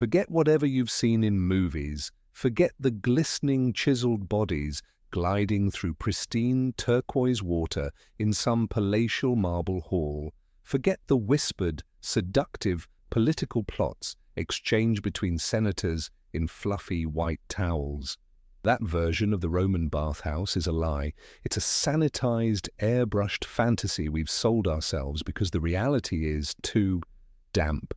Forget whatever you've seen in movies. Forget the glistening, chiseled bodies gliding through pristine turquoise water in some palatial marble hall. Forget the whispered, seductive political plots exchanged between senators in fluffy white towels. That version of the Roman bathhouse is a lie. It's a sanitized, airbrushed fantasy we've sold ourselves because the reality is too damp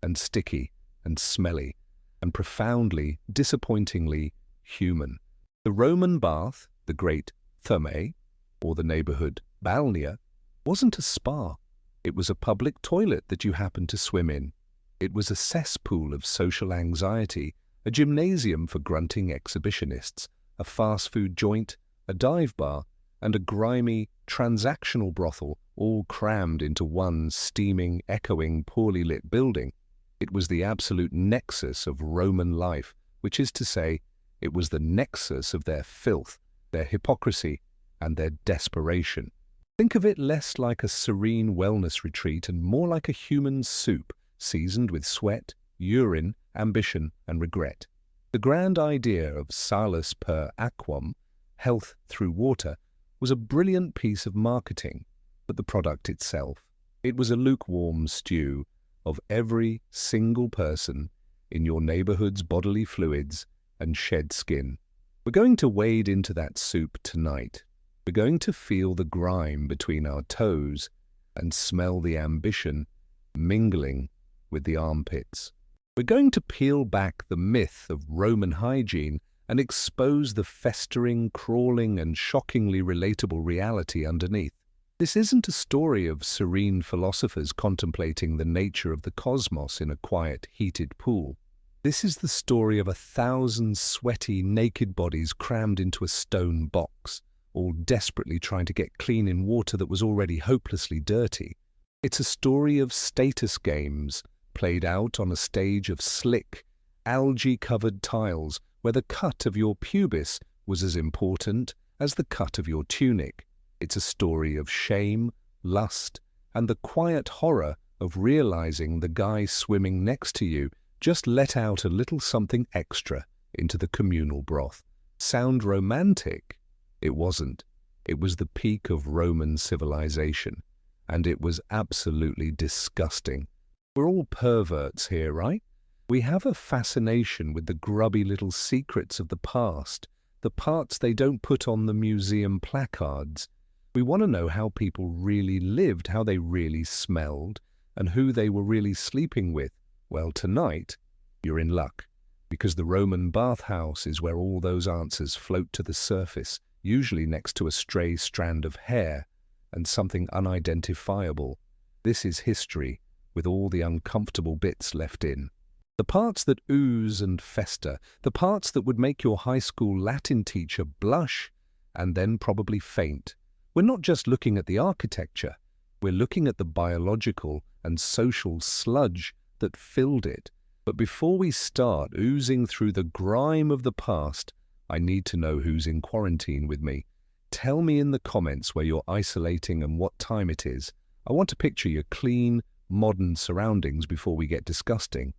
and sticky and smelly and profoundly, disappointingly human. The Roman bath, the great thermae, or the neighborhood balnea, wasn't a spa. It was a public toilet that you happened to swim in. It was a cesspool of social anxiety, a gymnasium for grunting exhibitionists, a fast food joint, a dive bar, and a grimy, transactional brothel all crammed into one steaming, echoing, poorly lit building. It was the absolute nexus of Roman life, which is to say, it was the nexus of their filth, their hypocrisy, and their desperation. Think of it less like a serene wellness retreat and more like a human soup, seasoned with sweat, urine, ambition, and regret. The grand idea of salus per aquam, health through water, was a brilliant piece of marketing, but the product itself, it was a lukewarm stew of every single person in your neighborhood's bodily fluids and shed skin. We're going to wade into that soup tonight. We're going to feel the grime between our toes and smell the ambition mingling with the armpits. We're going to peel back the myth of Roman hygiene and expose the festering, crawling, and shockingly relatable reality underneath. This isn't a story of serene philosophers contemplating the nature of the cosmos in a quiet, heated pool. This is the story of 1,000 sweaty, naked bodies crammed into a stone box, all desperately trying to get clean in water that was already hopelessly dirty. It's a story of status games played out on a stage of slick, algae-covered tiles where the cut of your pubis was as important as the cut of your tunic. It's a story of shame, lust, and the quiet horror of realizing the guy swimming next to you just let out a little something extra into the communal broth. Sound romantic? It wasn't. It was the peak of Roman civilization, and it was absolutely disgusting. We're all perverts here, right? We have a fascination with the grubby little secrets of the past, the parts they don't put on the museum placards. We want to know how people really lived, how they really smelled, and who they were really sleeping with. Well, tonight, you're in luck, because the Roman bathhouse is where all those answers float to the surface, usually next to a stray strand of hair and something unidentifiable. This is history, with all the uncomfortable bits left in. The parts that ooze and fester, the parts that would make your high school Latin teacher blush and then probably faint. We're not just looking at the architecture, we're looking at the biological and social sludge that filled it. But before we start oozing through the grime of the past, I need to know who's in quarantine with me. Tell me in the comments where you're isolating and what time it is. I want to picture your clean, modern surroundings before we get disgusting.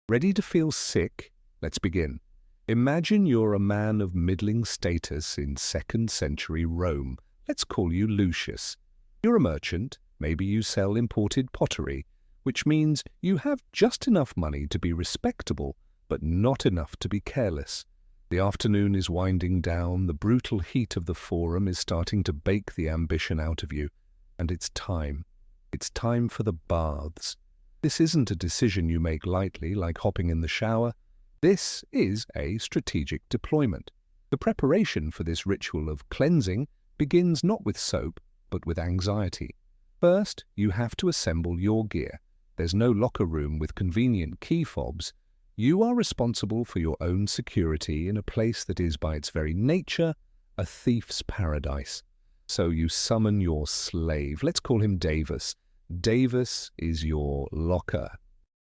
Ready to feel sick? Let's begin. Imagine you're a man of middling status in 2nd century Rome. Let's call you Lucius. You're a merchant. Maybe you sell imported pottery, which means you have just enough money to be respectable, but not enough to be careless. The afternoon is winding down, the brutal heat of the forum is starting to bake the ambition out of you, and it's time. It's time for the baths. This isn't a decision you make lightly, like hopping in the shower. This is a strategic deployment. The preparation for this ritual of cleansing begins not with soap, but with anxiety. First, you have to assemble your gear. There's no locker room with convenient key fobs. You are responsible for your own security in a place that is by its very nature a thief's paradise. So you summon your slave. Let's call him Davis. Davis is your locker.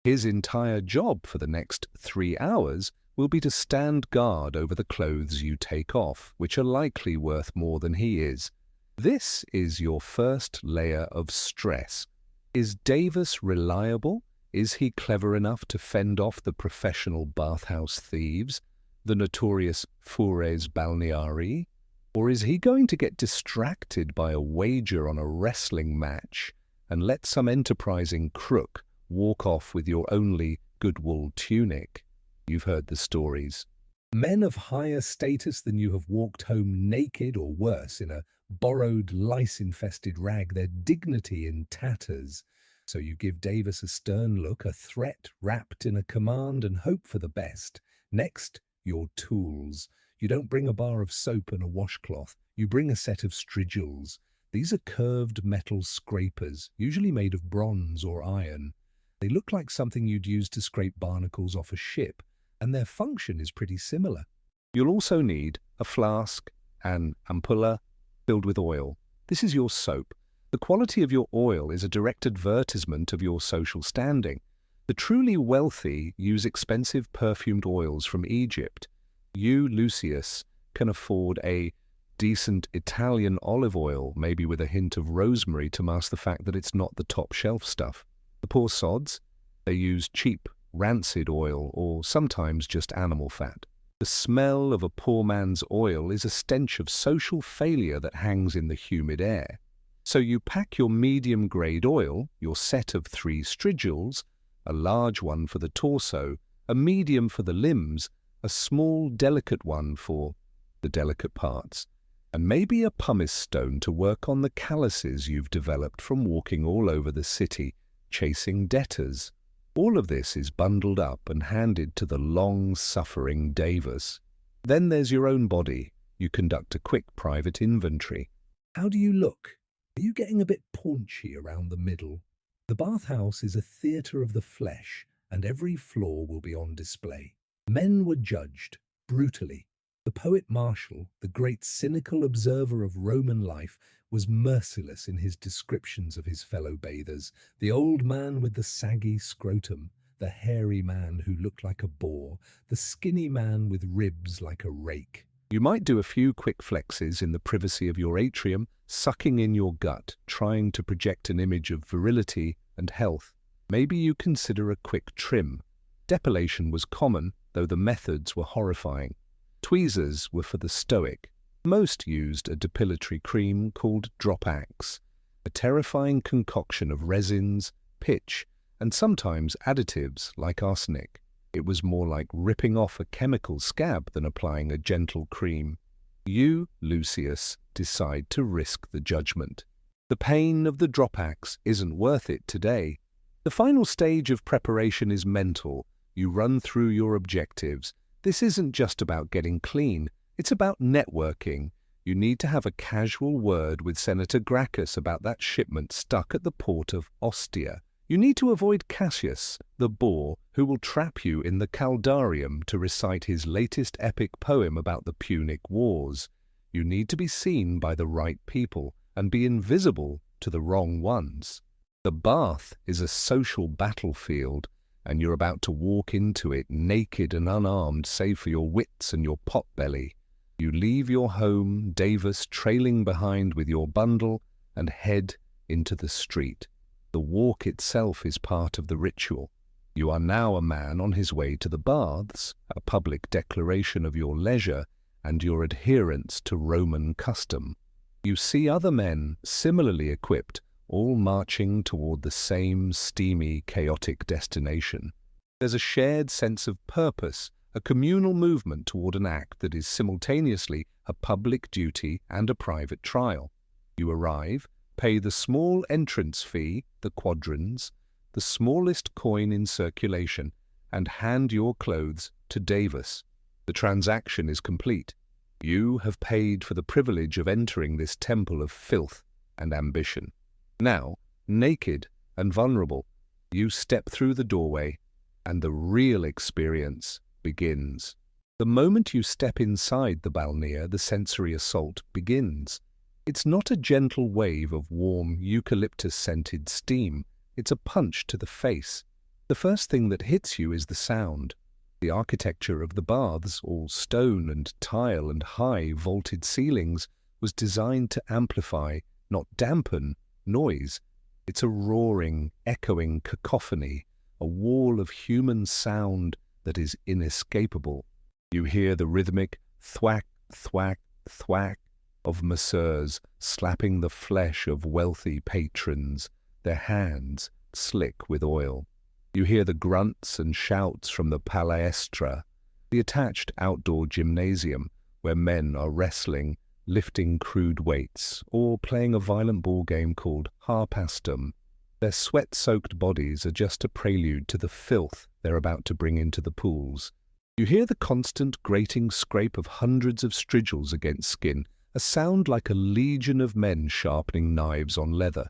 His entire job for the next 3 hours will be to stand guard over the clothes you take off, which are likely worth more than he is. This is your first layer of stress. Is Davis reliable? Is he clever enough to fend off the professional bathhouse thieves, the notorious fures balneari? Or is he going to get distracted by a wager on a wrestling match and let some enterprising crook walk off with your only good wool tunic? You've heard the stories. Men of higher status than you have walked home naked or worse in a borrowed lice-infested rag, their dignity in tatters. So you give Davis a stern look, a threat wrapped in a command, and hope for the best. Next, your tools. You don't bring a bar of soap and a washcloth. You bring a set of strigils. These are curved metal scrapers, usually made of bronze or iron. They look like something you'd use to scrape barnacles off a ship, and their function is pretty similar. You'll also need a flask, an ampulla filled with oil. This is your soap. The quality of your oil is a direct advertisement of your social standing. The truly wealthy use expensive perfumed oils from Egypt. You, Lucius, can afford a decent Italian olive oil, maybe with a hint of rosemary to mask the fact that it's not the top shelf stuff. The poor sods, they use cheap, rancid oil or sometimes just animal fat. The smell of a poor man's oil is a stench of social failure that hangs in the humid air. So you pack your medium-grade oil, your set of 3 strigils, a large one for the torso, a medium for the limbs, a small, delicate one for the delicate parts, and maybe a pumice stone to work on the calluses you've developed from walking all over the city, chasing debtors. All of this is bundled up and handed to the long-suffering Davis. Then there's your own body. You conduct a quick private inventory. How do you look? Are you getting a bit paunchy around the middle? The bathhouse is a theatre of the flesh, and every flaw will be on display. Men were judged, brutally. The poet Martial, the great cynical observer of Roman life, was merciless in his descriptions of his fellow bathers. The old man with the saggy scrotum, the hairy man who looked like a boar, the skinny man with ribs like a rake. You might do a few quick flexes in the privacy of your atrium, sucking in your gut, trying to project an image of virility and health. Maybe you consider a quick trim. Depilation was common, though the methods were horrifying. Tweezers were for the stoic. Most used a depilatory cream called Drop-Axe, a terrifying concoction of resins, pitch, and sometimes additives like arsenic. It was more like ripping off a chemical scab than applying a gentle cream. You, Lucius, decide to risk the judgment. The pain of the Drop-Axe isn't worth it today. The final stage of preparation is mental. You run through your objectives. This isn't just about getting clean. It's about networking. You need to have a casual word with Senator Gracchus about that shipment stuck at the port of Ostia. You need to avoid Cassius, the boor, who will trap you in the Caldarium to recite his latest epic poem about the Punic Wars. You need to be seen by the right people and be invisible to the wrong ones. The bath is a social battlefield, and you're about to walk into it naked and unarmed save for your wits and your potbelly. You leave your home, Davis trailing behind with your bundle, and head into the street. The walk itself is part of the ritual. You are now a man on his way to the baths, a public declaration of your leisure and your adherence to Roman custom. You see other men, similarly equipped, all marching toward the same steamy, chaotic destination. There's a shared sense of purpose, a communal movement toward an act that is simultaneously a public duty and a private trial. You arrive, pay the small entrance fee, the quadrans, the smallest coin in circulation, and hand your clothes to Davis. The transaction is complete. You have paid for the privilege of entering this temple of filth and ambition. Now, naked and vulnerable, you step through the doorway, and the real experience begins. The moment you step inside the balnear, the sensory assault begins. It's not a gentle wave of warm, eucalyptus-scented steam. It's a punch to the face. The first thing that hits you is the sound. The architecture of the baths, all stone and tile and high vaulted ceilings, was designed to amplify, not dampen, noise. It's a roaring, echoing cacophony, a wall of human sound that is inescapable. You hear the rhythmic thwack, thwack, thwack of masseurs slapping the flesh of wealthy patrons, their hands slick with oil. You hear the grunts and shouts from the palestra, the attached outdoor gymnasium where men are wrestling, lifting crude weights, or playing a violent ball game called harpastum. Their sweat-soaked bodies are just a prelude to the filth they're about to bring into the pools. You hear the constant grating scrape of hundreds of strigils against skin, a sound like a legion of men sharpening knives on leather.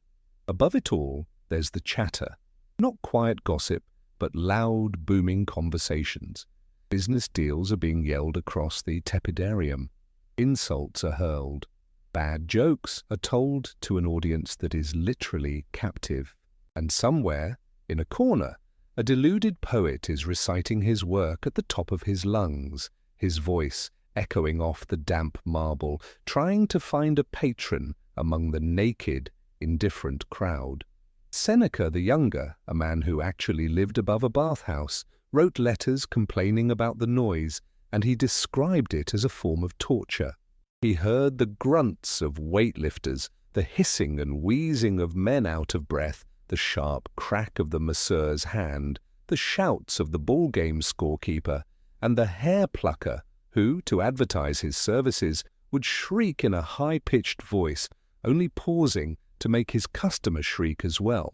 Above it all, there's the chatter. Not quiet gossip, but loud, booming conversations. Business deals are being yelled across the tepidarium. Insults are hurled. Bad jokes are told to an audience that is literally captive. And somewhere, in a corner, a deluded poet is reciting his work at the top of his lungs, his voice echoing off the damp marble, trying to find a patron among the naked, indifferent crowd. Seneca the Younger, a man who actually lived above a bathhouse, wrote letters complaining about the noise, and he described it as a form of torture. He heard the grunts of weightlifters, the hissing and wheezing of men out of breath, the sharp crack of the masseur's hand, the shouts of the ball game scorekeeper, and the hair plucker who, to advertise his services, would shriek in a high-pitched voice, only pausing to make his customer shriek as well.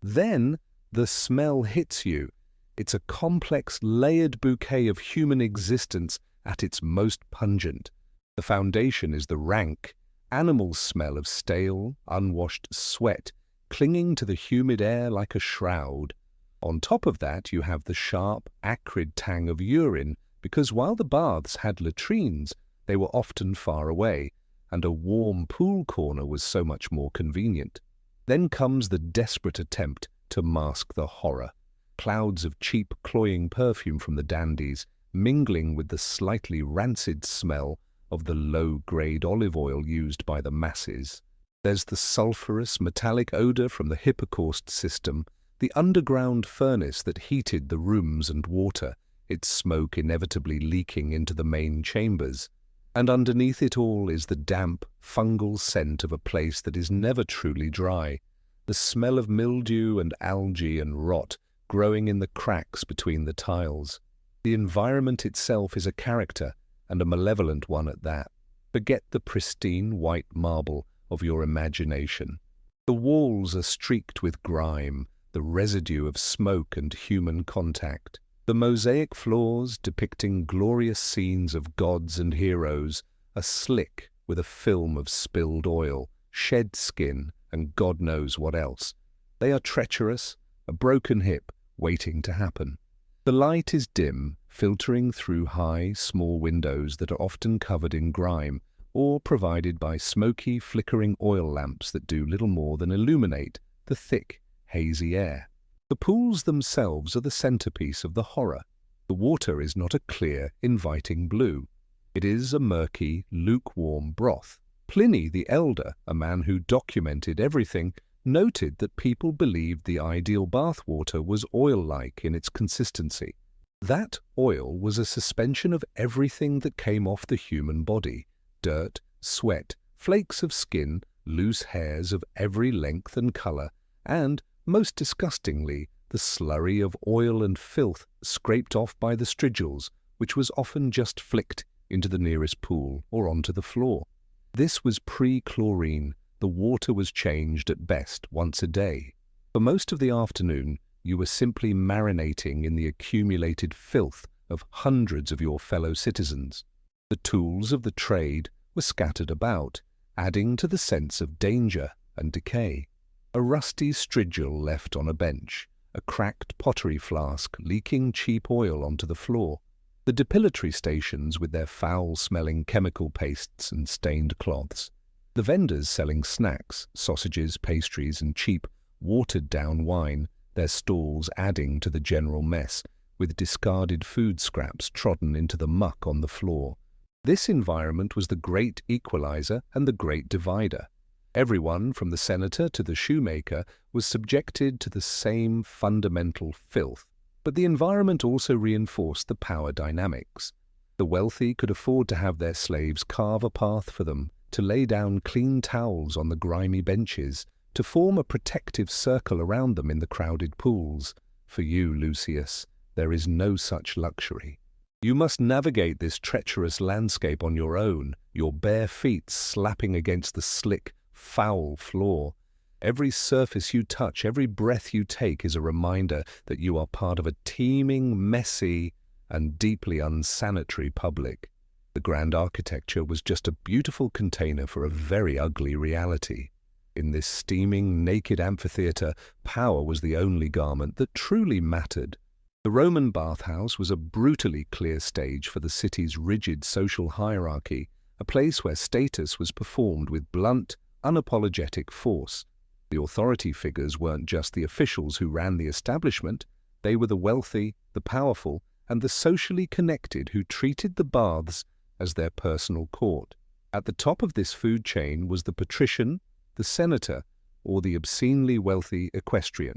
Then the smell hits you. It's a complex, layered bouquet of human existence at its most pungent. The foundation is the rank, animal smell of stale, unwashed sweat, clinging to the humid air like a shroud. On top of that, you have the sharp, acrid tang of urine, because while the baths had latrines, they were often far away, and a warm pool corner was so much more convenient. Then comes the desperate attempt to mask the horror. Clouds of cheap, cloying perfume from the dandies, mingling with the slightly rancid smell of the low-grade olive oil used by the masses. There's the sulphurous, metallic odor from the hypocaust system, the underground furnace that heated the rooms and water, its smoke inevitably leaking into the main chambers. And underneath it all is the damp, fungal scent of a place that is never truly dry, the smell of mildew and algae and rot growing in the cracks between the tiles. The environment itself is a character, and a malevolent one at that. Forget the pristine white marble of your imagination. The walls are streaked with grime, the residue of smoke and human contact. The mosaic floors, depicting glorious scenes of gods and heroes, are slick with a film of spilled oil, shed skin, and God knows what else. They are treacherous, a broken hip waiting to happen. The light is dim, filtering through high, small windows that are often covered in grime, or provided by smoky, flickering oil lamps that do little more than illuminate the thick, hazy air. The pools themselves are the centerpiece of the horror. The water is not a clear, inviting blue. It is a murky, lukewarm broth. Pliny the Elder, a man who documented everything, noted that people believed the ideal bathwater was oil-like in its consistency. That oil was a suspension of everything that came off the human body: dirt, sweat, flakes of skin, loose hairs of every length and color, and, most disgustingly, the slurry of oil and filth scraped off by the strigils, which was often just flicked into the nearest pool or onto the floor. This was pre-chlorine. The water was changed at best once a day. For most of the afternoon, you were simply marinating in the accumulated filth of hundreds of your fellow citizens. The tools of the trade were scattered about, adding to the sense of danger and decay. A rusty strigil left on a bench, a cracked pottery flask leaking cheap oil onto the floor, the depilatory stations with their foul-smelling chemical pastes and stained cloths, the vendors selling snacks, sausages, pastries, and cheap, watered-down wine, their stalls adding to the general mess, with discarded food scraps trodden into the muck on the floor. This environment was the great equalizer and the great divider. Everyone, from the senator to the shoemaker, was subjected to the same fundamental filth. But the environment also reinforced the power dynamics. The wealthy could afford to have their slaves carve a path for them, to lay down clean towels on the grimy benches, to form a protective circle around them in the crowded pools. For you, Lucius, there is no such luxury. You must navigate this treacherous landscape on your own, your bare feet slapping against the slick, foul floor. Every surface you touch, every breath you take is a reminder that you are part of a teeming, messy, and deeply unsanitary public. The grand architecture was just a beautiful container for a very ugly reality. In this steaming, naked amphitheater, power was the only garment that truly mattered. The Roman bathhouse was a brutally clear stage for the city's rigid social hierarchy, a place where status was performed with blunt, unapologetic force. The authority figures weren't just the officials who ran the establishment, they were the wealthy, the powerful, and the socially connected who treated the baths as their personal court. At the top of this food chain was the patrician, the senator, or the obscenely wealthy equestrian.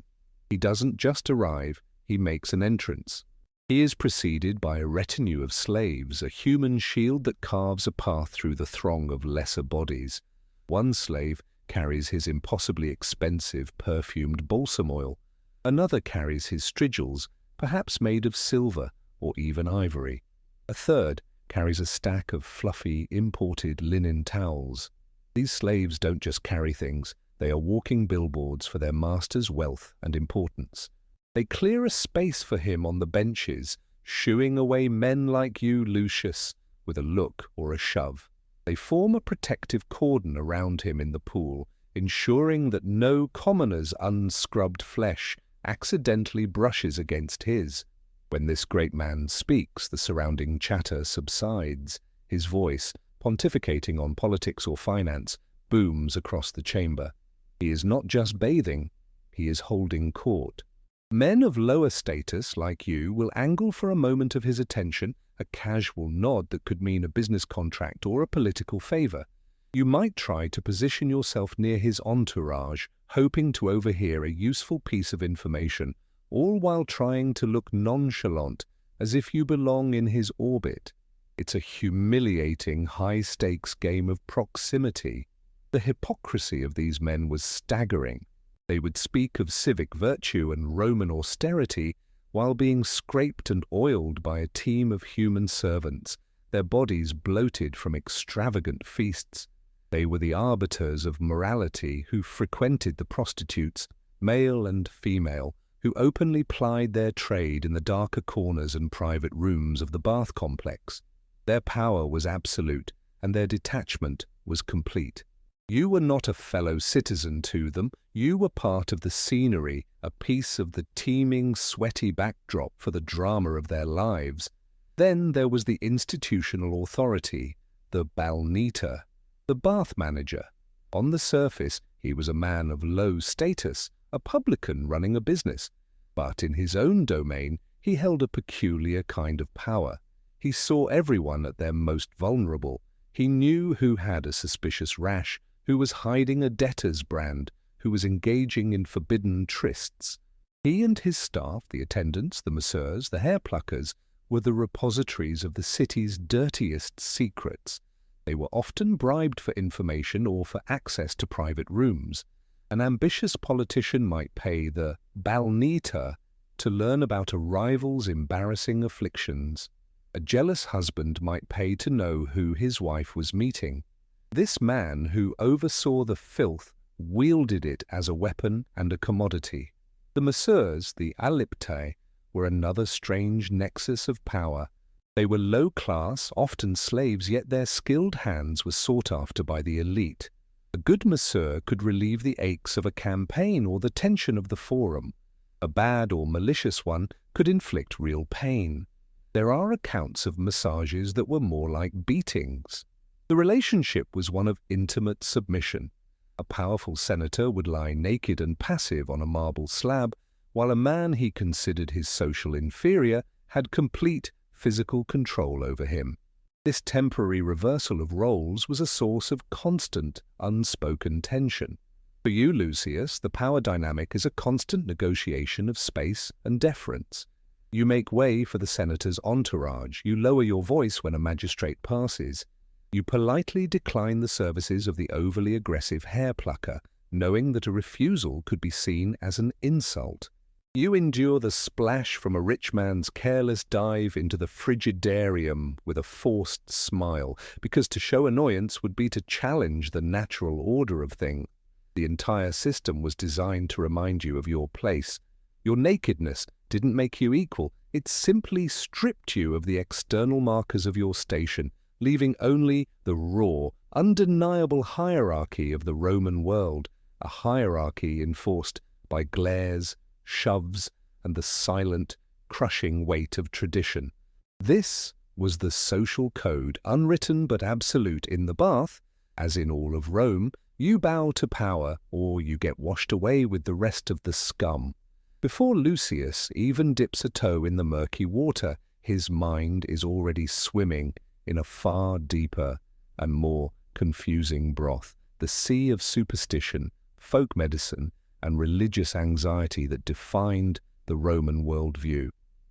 He doesn't just arrive, he makes an entrance. He is preceded by a retinue of slaves, a human shield that carves a path through the throng of lesser bodies. One slave carries his impossibly expensive perfumed balsam oil. Another carries his strigils, perhaps made of silver or even ivory. A third carries a stack of fluffy, imported linen towels. These slaves don't just carry things, they are walking billboards for their master's wealth and importance. They clear a space for him on the benches, shooing away men like you, Lucius, with a look or a shove. They form a protective cordon around him in the pool, ensuring that no commoner's unscrubbed flesh accidentally brushes against his. When this great man speaks, the surrounding chatter subsides. His voice, pontificating on politics or finance, booms across the chamber. He is not just bathing, he is holding court. Men of lower status, like you, will angle for a moment of his attention, a casual nod that could mean a business contract or a political favor. You might try to position yourself near his entourage, hoping to overhear a useful piece of information, all while trying to look nonchalant, as if you belong in his orbit. It's a humiliating, high-stakes game of proximity. The hypocrisy of these men was staggering. They would speak of civic virtue and Roman austerity while being scraped and oiled by a team of human servants, their bodies bloated from extravagant feasts. They were the arbiters of morality who frequented the prostitutes, male and female, who openly plied their trade in the darker corners and private rooms of the bath complex. Their power was absolute, and their detachment was complete. You were not a fellow citizen to them, you were part of the scenery, a piece of the teeming, sweaty backdrop for the drama of their lives. Then there was the institutional authority, the balneator, the bath manager. On the surface, he was a man of low status, a publican running a business. But in his own domain, he held a peculiar kind of power. He saw everyone at their most vulnerable. He knew who had a suspicious rash, who was hiding a debtor's brand, who was engaging in forbidden trysts. He and his staff, the attendants, the masseurs, the hair pluckers, were the repositories of the city's dirtiest secrets. They were often bribed for information or for access to private rooms. An ambitious politician might pay the balneator to learn about a rival's embarrassing afflictions. A jealous husband might pay to know who his wife was meeting. This man who oversaw the filth wielded it as a weapon and a commodity. The masseurs, the aliptai, were another strange nexus of power. They were low class, often slaves, yet their skilled hands were sought after by the elite. A good masseur could relieve the aches of a campaign or the tension of the forum. A bad or malicious one could inflict real pain. There are accounts of massages that were more like beatings. The relationship was one of intimate submission. A powerful senator would lie naked and passive on a marble slab, while a man he considered his social inferior had complete physical control over him. This temporary reversal of roles was a source of constant, unspoken tension. For you, Lucius, the power dynamic is a constant negotiation of space and deference. You make way for the senator's entourage. You lower your voice when a magistrate passes. You politely decline the services of the overly aggressive hair plucker, knowing that a refusal could be seen as an insult. You endure the splash from a rich man's careless dive into the frigidarium with a forced smile, because to show annoyance would be to challenge the natural order of things. The entire system was designed to remind you of your place. Your nakedness didn't make you equal. It simply stripped you of the external markers of your station, leaving only the raw, undeniable hierarchy of the Roman world, a hierarchy enforced by glares, shoves, and the silent, crushing weight of tradition. This was the social code, unwritten but absolute. In the bath, as in all of Rome, you bow to power, or you get washed away with the rest of the scum. Before Lucius even dips a toe in the murky water, his mind is already swimming in a far deeper and more confusing broth, the sea of superstition, folk medicine, and religious anxiety that defined the Roman worldview.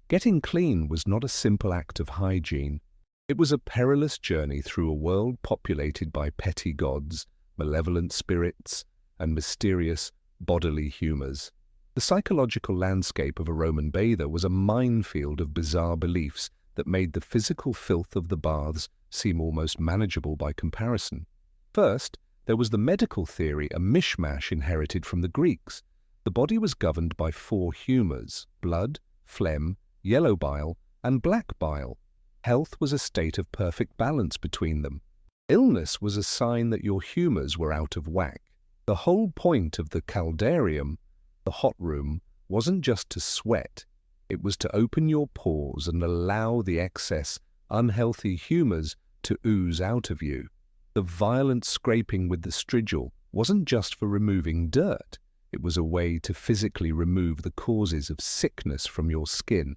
Getting clean was not a simple act of hygiene. It was a perilous journey through a world populated by petty gods, malevolent spirits, and mysterious bodily humors. The psychological landscape of a Roman bather was a minefield of bizarre beliefs that made the physical filth of the baths seem almost manageable by comparison. First, there was the medical theory, a mishmash inherited from the Greeks. The body was governed by 4 humors: blood, phlegm, yellow bile, and black bile. Health was a state of perfect balance between them. Illness was a sign that your humors were out of whack. The whole point of the caldarium, the hot room, wasn't just to sweat. It was to open your pores and allow the excess, unhealthy humors to ooze out of you. The violent scraping with the strigil wasn't just for removing dirt. It was a way to physically remove the causes of sickness from your skin.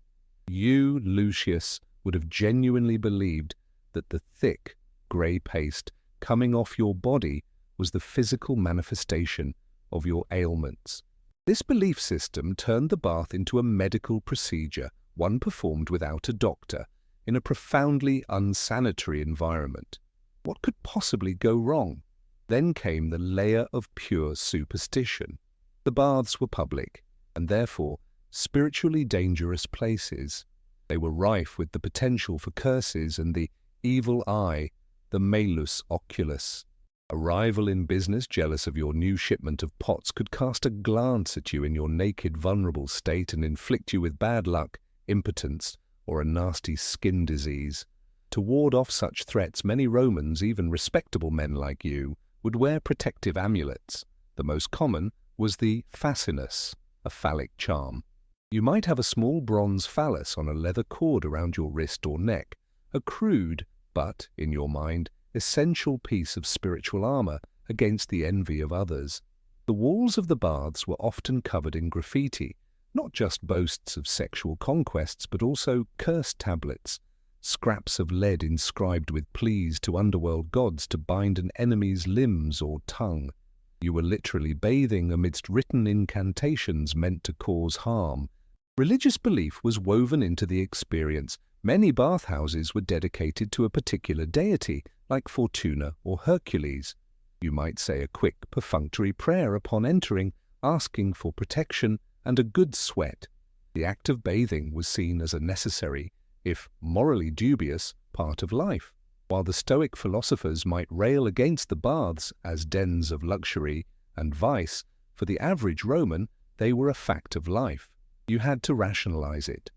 You, Lucius, would have genuinely believed that the thick, grey paste coming off your body was the physical manifestation of your ailments. This belief system turned the bath into a medical procedure, one performed without a doctor, in a profoundly unsanitary environment. What could possibly go wrong? Then came the layer of pure superstition. The baths were public, and therefore spiritually dangerous places. They were rife with the potential for curses and the evil eye, the malus oculus. A rival in business jealous of your new shipment of pots could cast a glance at you in your naked, vulnerable state and inflict you with bad luck, impotence, or a nasty skin disease. To ward off such threats, many Romans, even respectable men like you, would wear protective amulets. The most common was the fascinus, a phallic charm. You might have a small bronze phallus on a leather cord around your wrist or neck, a crude but, in your mind, essential piece of spiritual armor against the envy of others. The walls of the baths were often covered in graffiti, not just boasts of sexual conquests, but also curse tablets, scraps of lead inscribed with pleas to underworld gods to bind an enemy's limbs or tongue. You were literally bathing amidst written incantations meant to cause harm. Religious belief was woven into the experience. Many bathhouses were dedicated to a particular deity, like Fortuna or Hercules. You might say a quick, perfunctory prayer upon entering, asking for protection and a good sweat. The act of bathing was seen as a necessary, if morally dubious, part of life. While the Stoic philosophers might rail against the baths as dens of luxury and vice, for the average Roman, they were a fact of life. You had to rationalize it.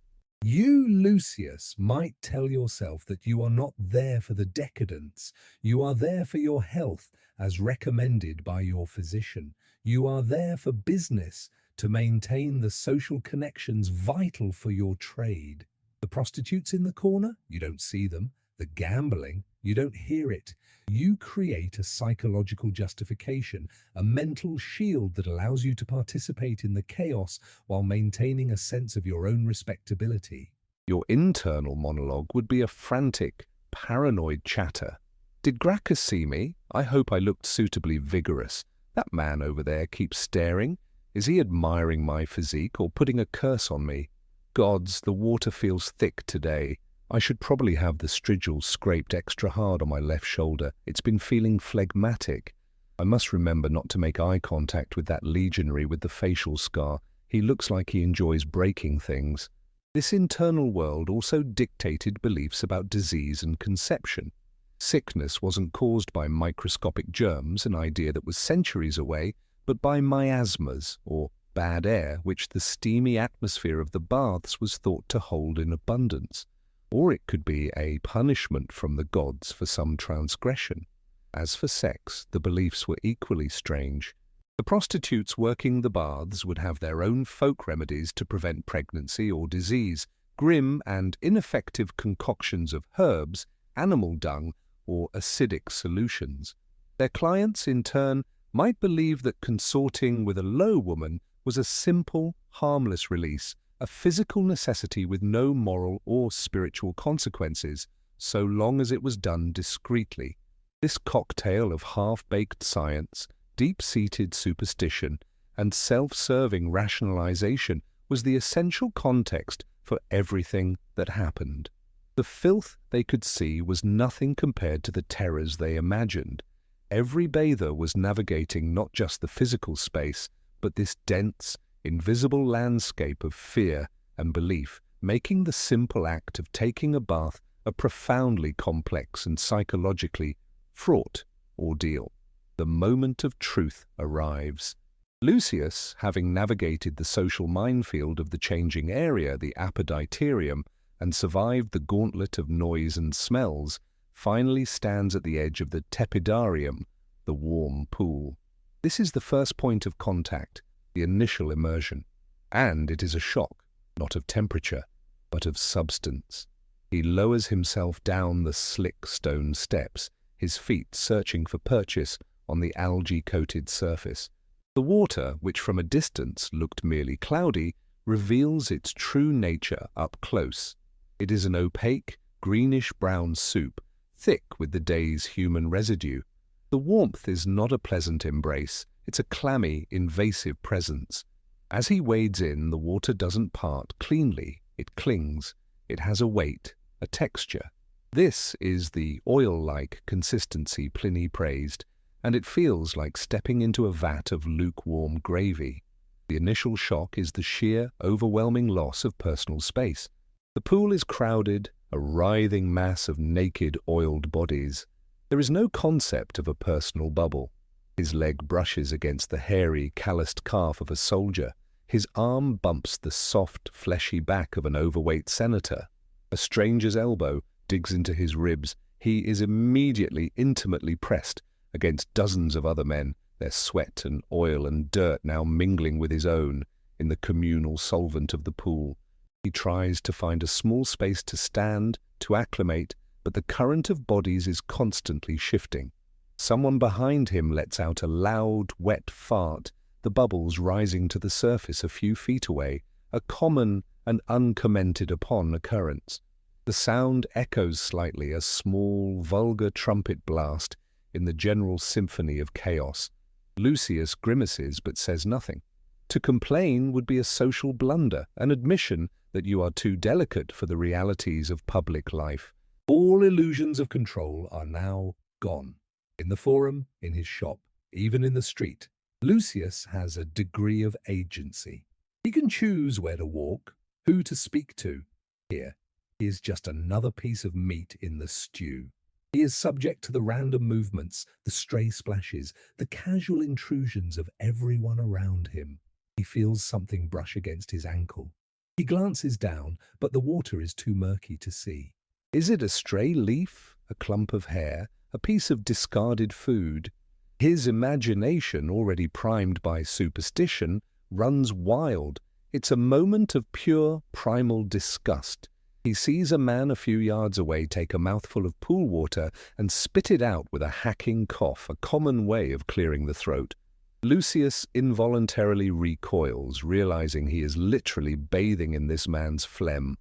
You, Lucius, might tell yourself that you are not there for the decadence. You are there for your health, as recommended by your physician. You are there for business, to maintain the social connections vital for your trade. The prostitutes in the corner, you don't see them. The gambling, you don't hear it. You create a psychological justification, a mental shield that allows you to participate in the chaos while maintaining a sense of your own respectability. Your internal monologue would be a frantic, paranoid chatter. Did Gracchus see me? I hope I looked suitably vigorous. That man over there keeps staring. Is he admiring my physique or putting a curse on me? Gods, the water feels thick today. I should probably have the strigil scraped extra hard on my left shoulder. It's been feeling phlegmatic. I must remember not to make eye contact with that legionary with the facial scar. He looks like he enjoys breaking things. This internal world also dictated beliefs about disease and conception. Sickness wasn't caused by microscopic germs, an idea that was centuries away, but by miasmas, or bad air, which the steamy atmosphere of the baths was thought to hold in abundance. Or it could be a punishment from the gods for some transgression. As for sex, the beliefs were equally strange. The prostitutes working the baths would have their own folk remedies to prevent pregnancy or disease, grim and ineffective concoctions of herbs, animal dung, or acidic solutions. Their clients, in turn, might believe that consorting with a low woman was a simple, harmless release, a physical necessity with no moral or spiritual consequences, so long as it was done discreetly. This cocktail of half-baked science, deep-seated superstition, and self-serving rationalization was the essential context for everything that happened. The filth they could see was nothing compared to the terrors they imagined. Every bather was navigating not just the physical space, but this dense, invisible landscape of fear and belief, making the simple act of taking a bath a profoundly complex and psychologically fraught ordeal. The moment of truth arrives. Lucius, having navigated the social minefield of the changing area, the apoditerium, and survived the gauntlet of noise and smells, finally stands at the edge of the tepidarium, the warm pool. This is the first point of contact, the initial immersion. And it is a shock, not of temperature, but of substance. He lowers himself down the slick stone steps, his feet searching for purchase on the algae-coated surface. The water, which from a distance looked merely cloudy, reveals its true nature up close. It is an opaque, greenish-brown soup, thick with the day's human residue. The warmth is not a pleasant embrace, it's a clammy, invasive presence. As he wades in, the water doesn't part cleanly, it clings. It has a weight, a texture. This is the oil-like consistency Pliny praised, and it feels like stepping into a vat of lukewarm gravy. The initial shock is the sheer, overwhelming loss of personal space. The pool is crowded, a writhing mass of naked, oiled bodies. There is no concept of a personal bubble. His leg brushes against the hairy, calloused calf of a soldier. His arm bumps the soft, fleshy back of an overweight senator. A stranger's elbow digs into his ribs. He is immediately intimately pressed against dozens of other men, their sweat and oil and dirt now mingling with his own in the communal solvent of the pool. He tries to find a small space to stand, to acclimate, but the current of bodies is constantly shifting. Someone behind him lets out a loud, wet fart, the bubbles rising to the surface a few feet away, a common and uncommented upon occurrence. The sound echoes slightly, a small, vulgar trumpet blast in the general symphony of chaos. Lucius grimaces but says nothing. To complain would be a social blunder, an admission that you are too delicate for the realities of public life. All illusions of control are now gone. In the forum, in his shop, even in the street, Lucius has a degree of agency. He can choose where to walk, who to speak to. Here, he is just another piece of meat in the stew. He is subject to the random movements, the stray splashes, the casual intrusions of everyone around him. He feels something brush against his ankle. He glances down, but the water is too murky to see. Is it a stray leaf, a clump of hair, a piece of discarded food? His imagination, already primed by superstition, runs wild. It's a moment of pure, primal disgust. He sees a man a few yards away take a mouthful of pool water and spit it out with a hacking cough, a common way of clearing the throat. Lucius involuntarily recoils, realizing he is literally bathing in this man's phlegm.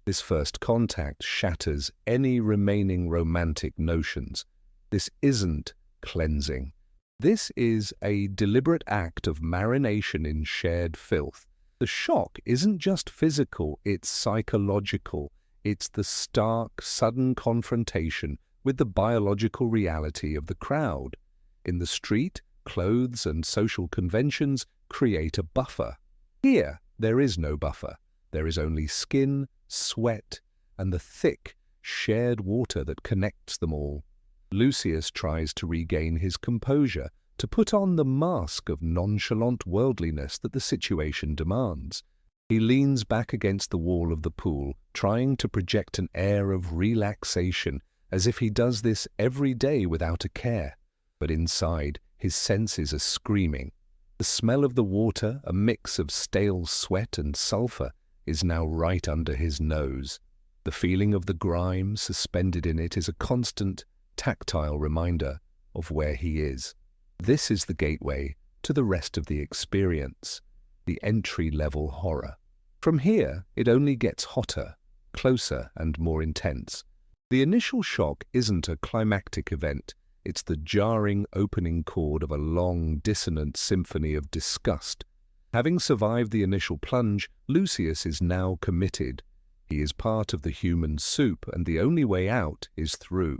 This first contact shatters any remaining romantic notions. This isn't cleansing. This is a deliberate act of marination in shared filth. The shock isn't just physical, it's psychological. It's the stark, sudden confrontation with the biological reality of the crowd. In the street, clothes and social conventions create a buffer. Here, there is no buffer. There is only skin, sweat, and the thick, shared water that connects them all. Lucius tries to regain his composure, to put on the mask of nonchalant worldliness that the situation demands. He leans back against the wall of the pool, trying to project an air of relaxation, as if he does this every day without a care. But inside, his senses are screaming. The smell of the water, a mix of stale sweat and sulfur, is now right under his nose. The feeling of the grime suspended in it is a constant, tactile reminder of where he is. This is the gateway to the rest of the experience, the entry-level horror. From here, it only gets hotter, closer, and more intense. The initial shock isn't a climactic event. It's the jarring opening chord of a long, dissonant symphony of disgust. Having survived the initial plunge, Lucius is now committed. He is part of the human soup, and the only way out is through.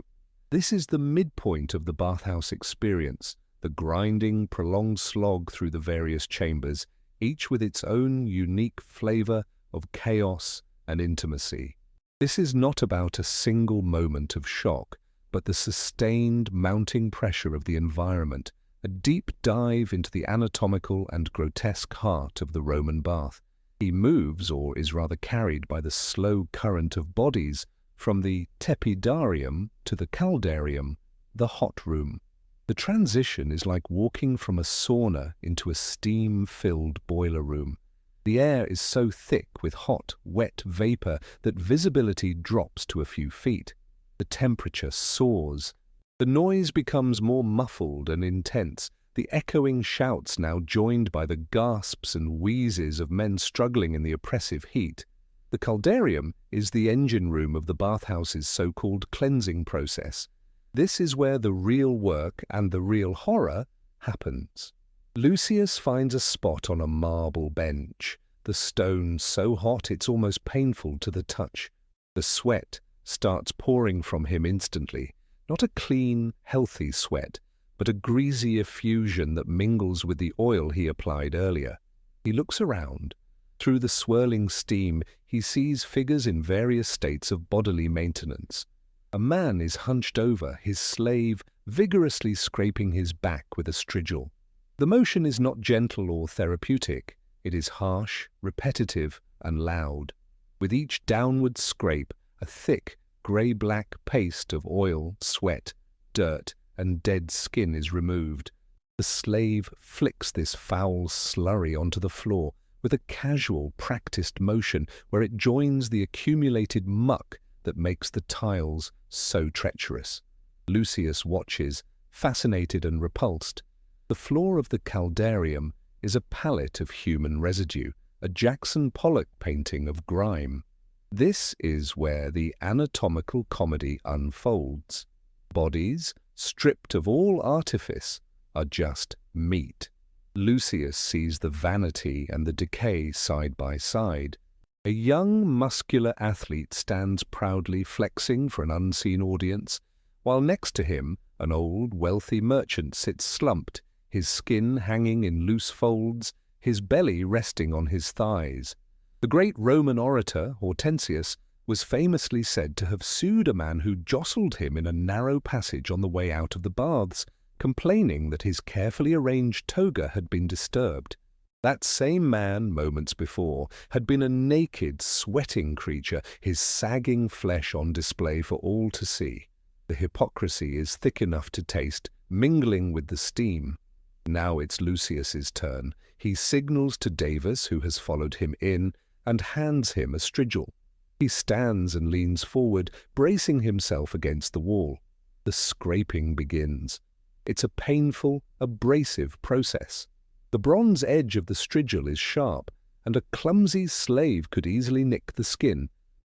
This is the midpoint of the bathhouse experience, the grinding, prolonged slog through the various chambers, each with its own unique flavor of chaos and intimacy. This is not about a single moment of shock, but the sustained, mounting pressure of the environment, a deep dive into the anatomical and grotesque heart of the Roman bath. He moves, or is rather carried by the slow current of bodies, from the tepidarium to the caldarium, the hot room. The transition is like walking from a sauna into a steam-filled boiler room. The air is so thick with hot, wet vapor that visibility drops to a few feet. The temperature soars. The noise becomes more muffled and intense, the echoing shouts now joined by the gasps and wheezes of men struggling in the oppressive heat. The caldarium is the engine room of the bathhouse's so-called cleansing process. This is where the real work and the real horror happens. Lucius finds a spot on a marble bench, the stone so hot it's almost painful to the touch. The sweat starts pouring from him instantly, not a clean, healthy sweat, but a greasy effusion that mingles with the oil he applied earlier. He looks around. Through the swirling steam, he sees figures in various states of bodily maintenance. A man is hunched over, his slave vigorously scraping his back with a strigil. The motion is not gentle or therapeutic. It is harsh, repetitive, and loud. With each downward scrape, a thick, grey-black paste of oil, sweat, dirt, and dead skin is removed. The slave flicks this foul slurry onto the floor with a casual, practiced motion where it joins the accumulated muck that makes the tiles so treacherous. Lucius watches, fascinated and repulsed. The floor of the caldarium is a palette of human residue, a Jackson Pollock painting of grime. This is where the anatomical comedy unfolds. Bodies, stripped of all artifice, are just meat. Lucius sees the vanity and the decay side by side. A young, muscular athlete stands proudly flexing for an unseen audience, while next to him an old, wealthy merchant sits slumped, his skin hanging in loose folds, his belly resting on his thighs. The great Roman orator, Hortensius, was famously said to have sued a man who jostled him in a narrow passage on the way out of the baths, complaining that his carefully arranged toga had been disturbed. That same man, moments before, had been a naked, sweating creature, his sagging flesh on display for all to see. The hypocrisy is thick enough to taste, mingling with the steam. Now it's Lucius's turn. He signals to Davis, who has followed him in, and hands him a strigil. He stands and leans forward, bracing himself against the wall. The scraping begins. It's a painful, abrasive process. The bronze edge of the strigil is sharp, and a clumsy slave could easily nick the skin.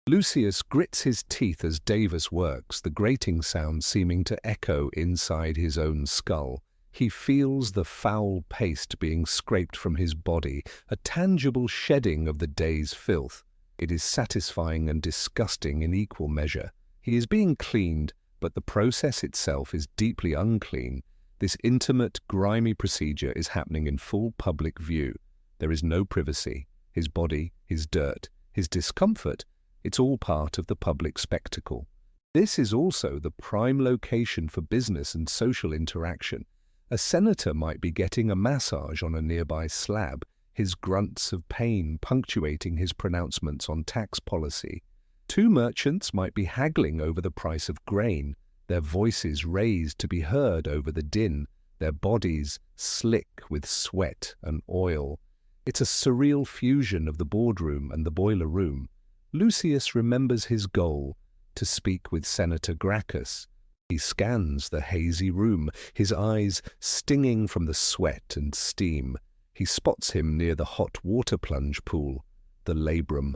Lucius grits his teeth as Davus works, the grating sound seeming to echo inside his own skull. He feels the foul paste being scraped from his body, a tangible shedding of the day's filth. It is satisfying and disgusting in equal measure. He is being cleaned, but the process itself is deeply unclean. This intimate, grimy procedure is happening in full public view. There is no privacy. His body, his dirt, his discomfort, it's all part of the public spectacle. This is also the prime location for business and social interaction. A senator might be getting a massage on a nearby slab, his grunts of pain punctuating his pronouncements on tax policy. Two merchants might be haggling over the price of grain, their voices raised to be heard over the din, their bodies slick with sweat and oil. It's a surreal fusion of the boardroom and the boiler room. Lucius remembers his goal, to speak with Senator Gracchus. He scans the hazy room, his eyes stinging from the sweat and steam. He spots him near the hot water plunge pool, the labrum.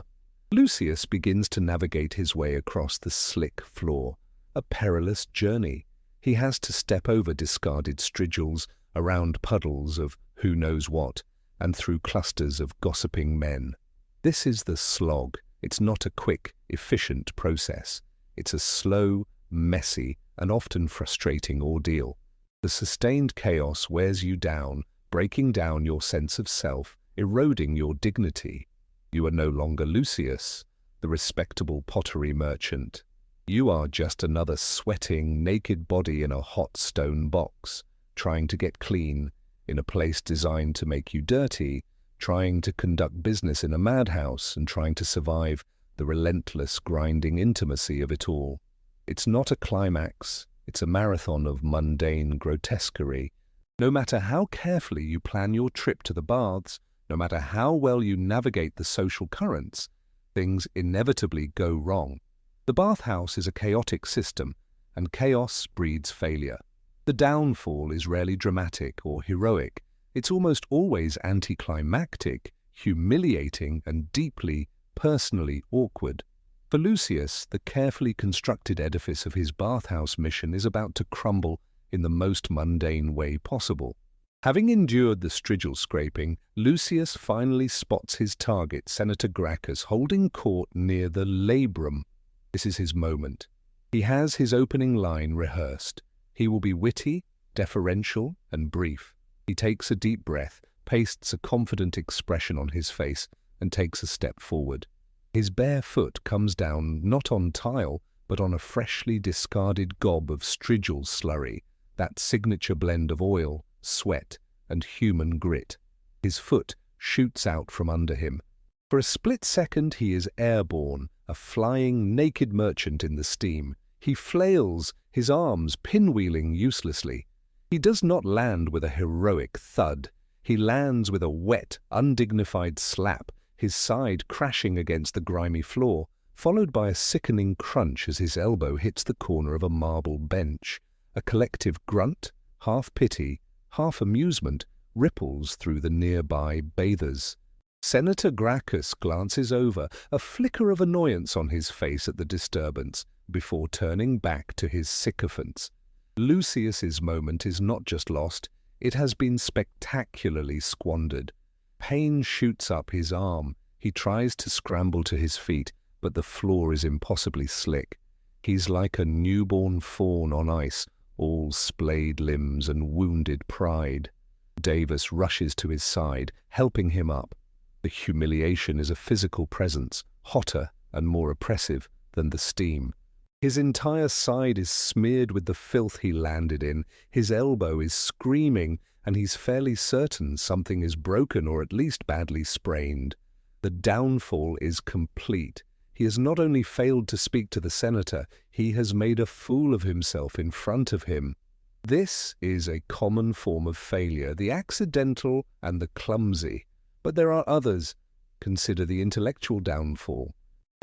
Lucius begins to navigate his way across the slick floor. A perilous journey. He has to step over discarded strigils, around puddles of who knows what, and through clusters of gossiping men. This is the slog. It's not a quick, efficient process. It's a slow, messy, and often frustrating ordeal. The sustained chaos wears you down, breaking down your sense of self, eroding your dignity. You are no longer Lucius, the respectable pottery merchant. You are just another sweating, naked body in a hot stone box, trying to get clean, in a place designed to make you dirty, trying to conduct business in a madhouse and trying to survive the relentless, grinding intimacy of it all. It's not a climax, it's a marathon of mundane grotesquerie. No matter how carefully you plan your trip to the baths, no matter how well you navigate the social currents, things inevitably go wrong. The bathhouse is a chaotic system, and chaos breeds failure. The downfall is rarely dramatic or heroic. It's almost always anticlimactic, humiliating, and deeply, personally awkward. For Lucius, the carefully constructed edifice of his bathhouse mission is about to crumble in the most mundane way possible. Having endured the strigil scraping, Lucius finally spots his target, Senator Gracchus, holding court near the labrum. This is his moment. He has his opening line rehearsed. He will be witty, deferential, and brief. He takes a deep breath, pastes a confident expression on his face, and takes a step forward. His bare foot comes down not on tile, but on a freshly discarded gob of strigil slurry, that signature blend of oil, sweat, and human grit. His foot shoots out from under him. For a split second he is airborne, a flying naked merchant in the steam. He flails, his arms pinwheeling uselessly. He does not land with a heroic thud. He lands with a wet, undignified slap, his side crashing against the grimy floor, followed by a sickening crunch as his elbow hits the corner of a marble bench. A collective grunt, half pity, half amusement, ripples through the nearby bathers. Senator Gracchus glances over, a flicker of annoyance on his face at the disturbance, before turning back to his sycophants. Lucius's moment is not just lost, it has been spectacularly squandered. Pain shoots up his arm. He tries to scramble to his feet, but the floor is impossibly slick. He's like a newborn fawn on ice, all splayed limbs and wounded pride. Davus rushes to his side, helping him up. The humiliation is a physical presence, hotter and more oppressive than the steam. His entire side is smeared with the filth he landed in, his elbow is screaming, and he's fairly certain something is broken or at least badly sprained. The downfall is complete. He has not only failed to speak to the senator, he has made a fool of himself in front of him. This is a common form of failure, the accidental and the clumsy. But there are others. Consider the intellectual downfall.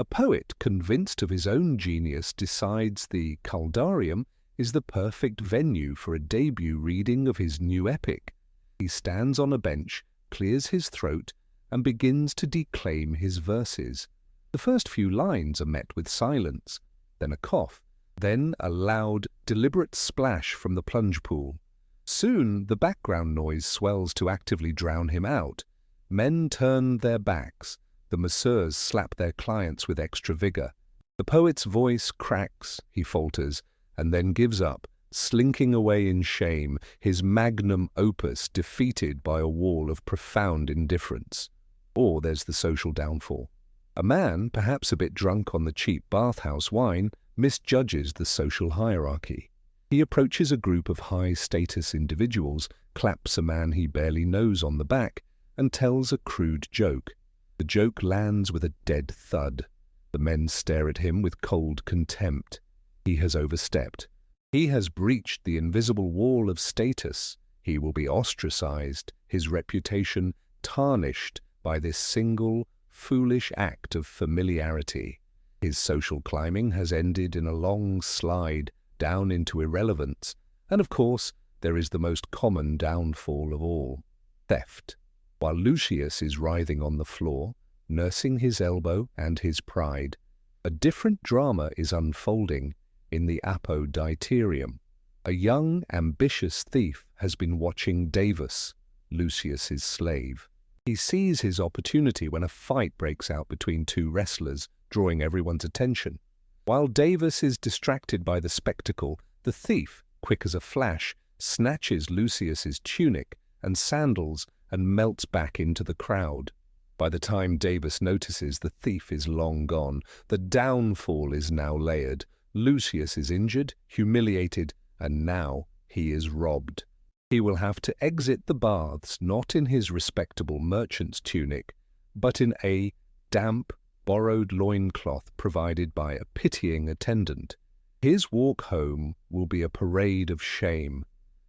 A poet convinced of his own genius decides the Caldarium is the perfect venue for a debut reading of his new epic. He stands on a bench, clears his throat, and begins to declaim his verses. The first few lines are met with silence, then a cough, then a loud, deliberate splash from the plunge pool. Soon the background noise swells to actively drown him out. Men turn their backs. The masseurs slap their clients with extra vigor. The poet's voice cracks, he falters, and then gives up, slinking away in shame, his magnum opus defeated by a wall of profound indifference. Or there's the social downfall. A man, perhaps a bit drunk on the cheap bathhouse wine, misjudges the social hierarchy. He approaches a group of high-status individuals, claps a man he barely knows on the back, and tells a crude joke. The joke lands with a dead thud. The men stare at him with cold contempt. He has overstepped. He has breached the invisible wall of status. He will be ostracized, his reputation tarnished by this single, foolish act of familiarity. His social climbing has ended in a long slide down into irrelevance, and of course there is the most common downfall of all, theft. While Lucius is writhing on the floor, nursing his elbow and his pride, a different drama is unfolding in the apoditerium. A young, ambitious thief has been watching Davus, Lucius's slave. He sees his opportunity when a fight breaks out between two wrestlers, drawing everyone's attention. While Davus is distracted by the spectacle, the thief, quick as a flash, snatches Lucius's tunic and sandals and melts back into the crowd. By the time Davus notices, the thief is long gone. The downfall is now layered. Lucius is injured, humiliated, and now he is robbed. He will have to exit the baths not in his respectable merchant's tunic, but in a damp, borrowed loincloth provided by a pitying attendant. His walk home will be a parade of shame.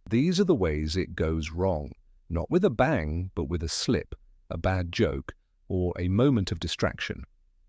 These are the ways it goes wrong, not with a bang, but with a slip, a bad joke, or a moment of distraction.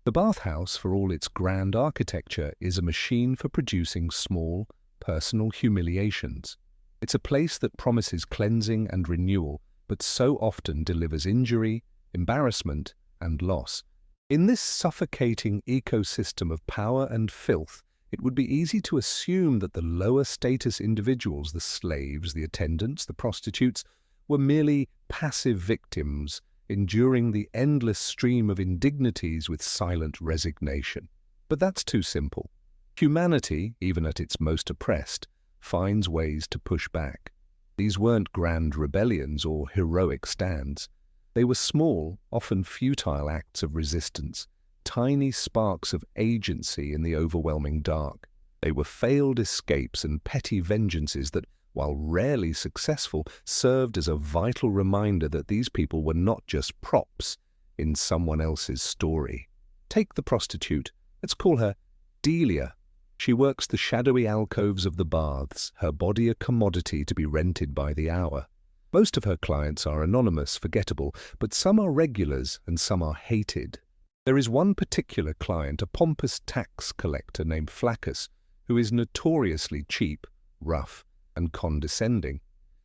The bathhouse, for all its grand architecture, is a machine for producing small, personal humiliations. It's a place that promises cleansing and renewal, but so often delivers injury, embarrassment, and loss. In this suffocating ecosystem of power and filth, it would be easy to assume that the lower status individuals, the slaves, the attendants, the prostitutes, were merely passive victims, enduring the endless stream of indignities with silent resignation. But that's too simple. Humanity, even at its most oppressed, finds ways to push back. These weren't grand rebellions or heroic stands. They were small, often futile acts of resistance, tiny sparks of agency in the overwhelming dark. They were failed escapes and petty vengeances that, while rarely successful, served as a vital reminder that these people were not just props in someone else's story. Take the prostitute. Let's call her Delia. She works the shadowy alcoves of the baths, her body a commodity to be rented by the hour. Most of her clients are anonymous, forgettable, but some are regulars and some are hated. There is one particular client, a pompous tax collector named Flaccus, who is notoriously cheap, rough, and condescending.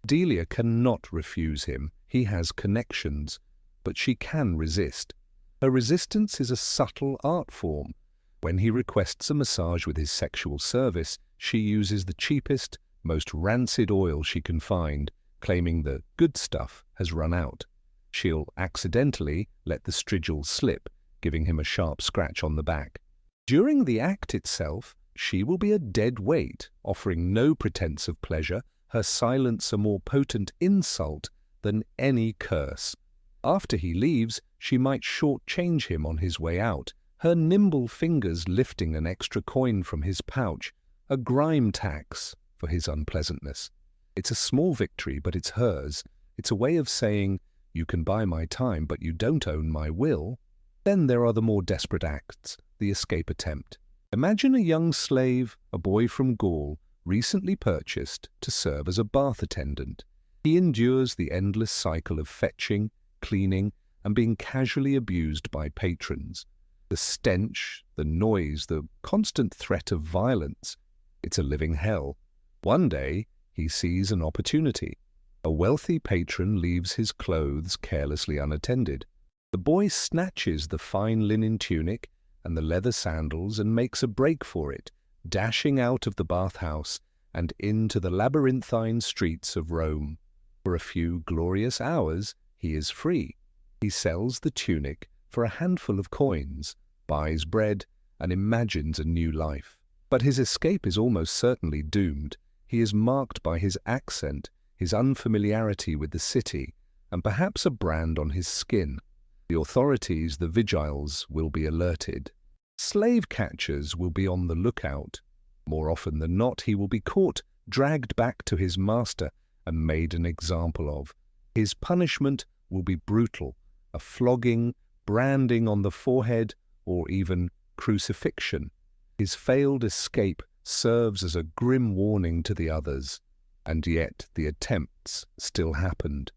Delia cannot refuse him. He has connections, but she can resist. Her resistance is a subtle art form. When he requests a massage with his sexual service, she uses the cheapest, most rancid oil she can find, claiming the good stuff has run out. She'll accidentally let the strigil slip, giving him a sharp scratch on the back. During the act itself, she will be a dead weight, offering no pretense of pleasure, her silence a more potent insult than any curse. After he leaves, she might shortchange him on his way out, her nimble fingers lifting an extra coin from his pouch, a grime tax for his unpleasantness. It's a small victory, but it's hers. It's a way of saying, you can buy my time, but you don't own my will. Then there are the more desperate acts, the escape attempt. Imagine a young slave, a boy from Gaul, recently purchased to serve as a bath attendant. He endures the endless cycle of fetching, cleaning, and being casually abused by patrons. The stench, the noise, the constant threat of violence. It's a living hell. One day, he sees an opportunity. A wealthy patron leaves his clothes carelessly unattended. The boy snatches the fine linen tunic and the leather sandals and makes a break for it, dashing out of the bathhouse and into the labyrinthine streets of Rome. For a few glorious hours, he is free. He sells the tunic for a handful of coins, buys bread, and imagines a new life. But his escape is almost certainly doomed. He is marked by his accent, his unfamiliarity with the city, and perhaps a brand on his skin. The authorities, the vigiles, will be alerted. Slave catchers will be on the lookout. More often than not, he will be caught, dragged back to his master, and made an example of. His punishment will be brutal, a flogging, branding on the forehead, or even crucifixion. His failed escape serves as a grim warning to the others, and yet the attempts still happened.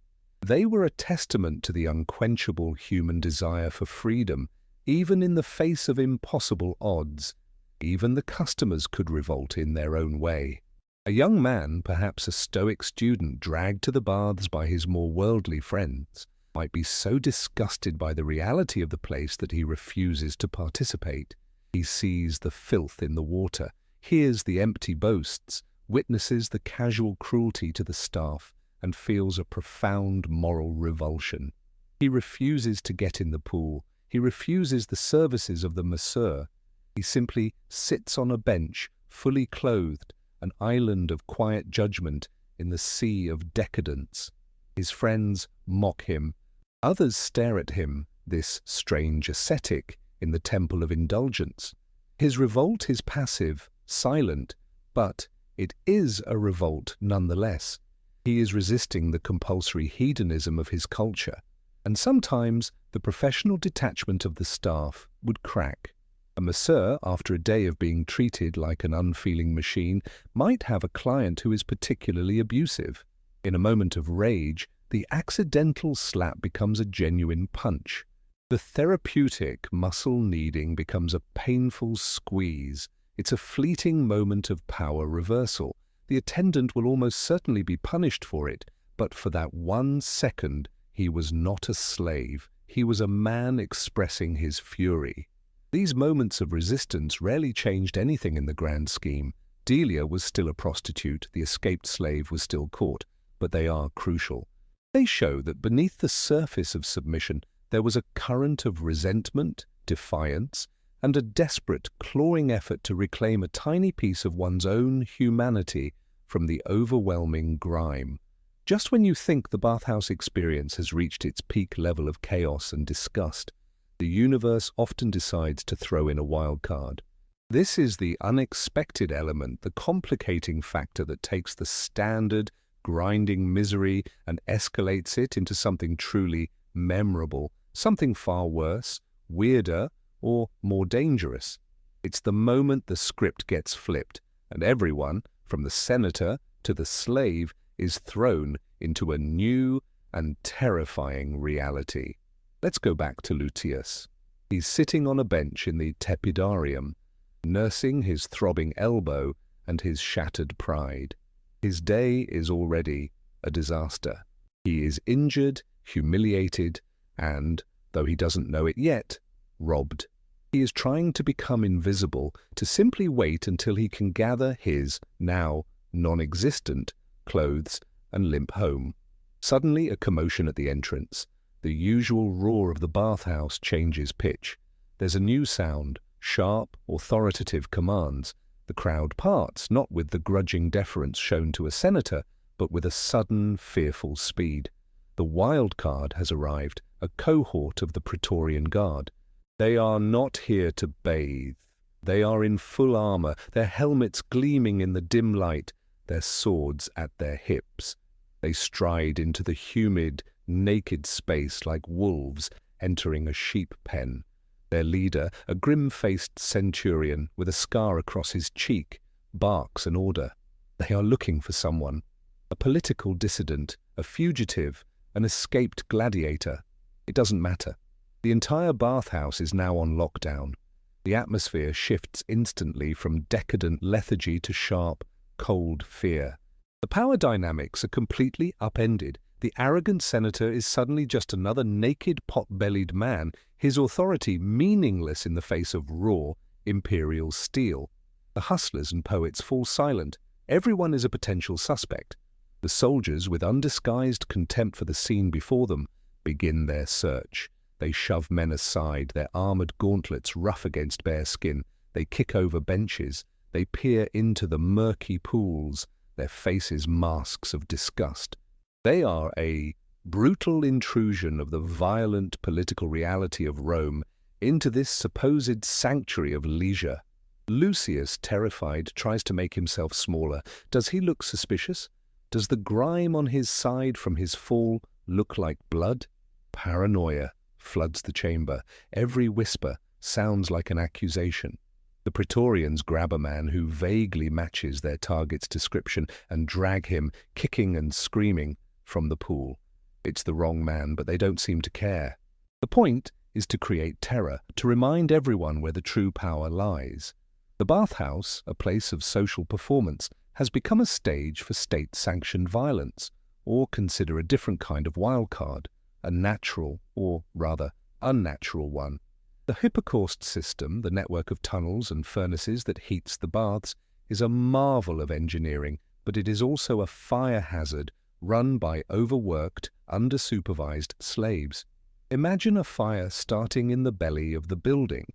They were a testament to the unquenchable human desire for freedom, even in the face of impossible odds. Even the customers could revolt in their own way. A young man, perhaps a stoic student dragged to the baths by his more worldly friends, might be so disgusted by the reality of the place that he refuses to participate. He sees the filth in the water, hears the empty boasts, witnesses the casual cruelty to the staff, and feels a profound moral revulsion. He refuses to get in the pool. He refuses the services of the masseur. He simply sits on a bench, fully clothed, an island of quiet judgment in the sea of decadence. His friends mock him. Others stare at him, this strange ascetic, in the temple of indulgence. His revolt is passive, silent, but it is a revolt nonetheless. He is resisting the compulsory hedonism of his culture, and sometimes the professional detachment of the staff would crack. A masseur, after a day of being treated like an unfeeling machine, might have a client who is particularly abusive. In a moment of rage, the accidental slap becomes a genuine punch. The therapeutic muscle kneading becomes a painful squeeze. It's a fleeting moment of power reversal. The attendant will almost certainly be punished for it, but for that 1 second, he was not a slave. He was a man expressing his fury. These moments of resistance rarely changed anything in the grand scheme. Delia was still a prostitute, the escaped slave was still caught, but they are crucial. They show that beneath the surface of submission, there was a current of resentment, defiance, and a desperate, clawing effort to reclaim a tiny piece of one's own humanity from the overwhelming grime. Just when you think the bathhouse experience has reached its peak level of chaos and disgust, the universe often decides to throw in a wild card. This is the unexpected element, the complicating factor that takes the standard, grinding misery and escalates it into something truly memorable, something far worse, weirder, or more dangerous. It's the moment the script gets flipped, and everyone, from the senator to the slave, is thrown into a new and terrifying reality. Let's go back to Lucius. He's sitting on a bench in the tepidarium, nursing his throbbing elbow and his shattered pride. His day is already a disaster. He is injured, humiliated, and, though he doesn't know it yet, robbed. He is trying to become invisible, to simply wait until he can gather his, now non-existent, clothes and limp home. Suddenly a commotion at the entrance. The usual roar of the bathhouse changes pitch. There's a new sound, sharp, authoritative commands. The crowd parts, not with the grudging deference shown to a senator, but with a sudden, fearful speed. The wild card has arrived, a cohort of the Praetorian Guard. They are not here to bathe. They are in full armor, their helmets gleaming in the dim light, their swords at their hips. They stride into the humid, naked space like wolves entering a sheep pen. Their leader, a grim-faced centurion with a scar across his cheek, barks an order. They are looking for someone. A political dissident, a fugitive, an escaped gladiator. It doesn't matter. The entire bathhouse is now on lockdown. The atmosphere shifts instantly from decadent lethargy to sharp, cold fear. The power dynamics are completely upended. The arrogant senator is suddenly just another naked, pot-bellied man, his authority meaningless in the face of raw, imperial steel. The hustlers and poets fall silent. Everyone is a potential suspect. The soldiers, with undisguised contempt for the scene before them, begin their search. They shove men aside, their armored gauntlets rough against bare skin. They kick over benches. They peer into the murky pools, their faces masks of disgust. They are a brutal intrusion of the violent political reality of Rome into this supposed sanctuary of leisure. Lucius, terrified, tries to make himself smaller. Does he look suspicious? Does the grime on his side from his fall look like blood? Paranoia floods the chamber. Every whisper sounds like an accusation. The Praetorians grab a man who vaguely matches their target's description and drag him, kicking and screaming, from the pool. It's the wrong man, but they don't seem to care. The point is to create terror, to remind everyone where the true power lies. The bathhouse, a place of social performance, has become a stage for state-sanctioned violence, or consider a different kind of wildcard, a natural, or rather unnatural one. The hypocaust system, the network of tunnels and furnaces that heats the baths, is a marvel of engineering, but it is also a fire hazard run by overworked, under-supervised slaves. Imagine a fire starting in the belly of the building.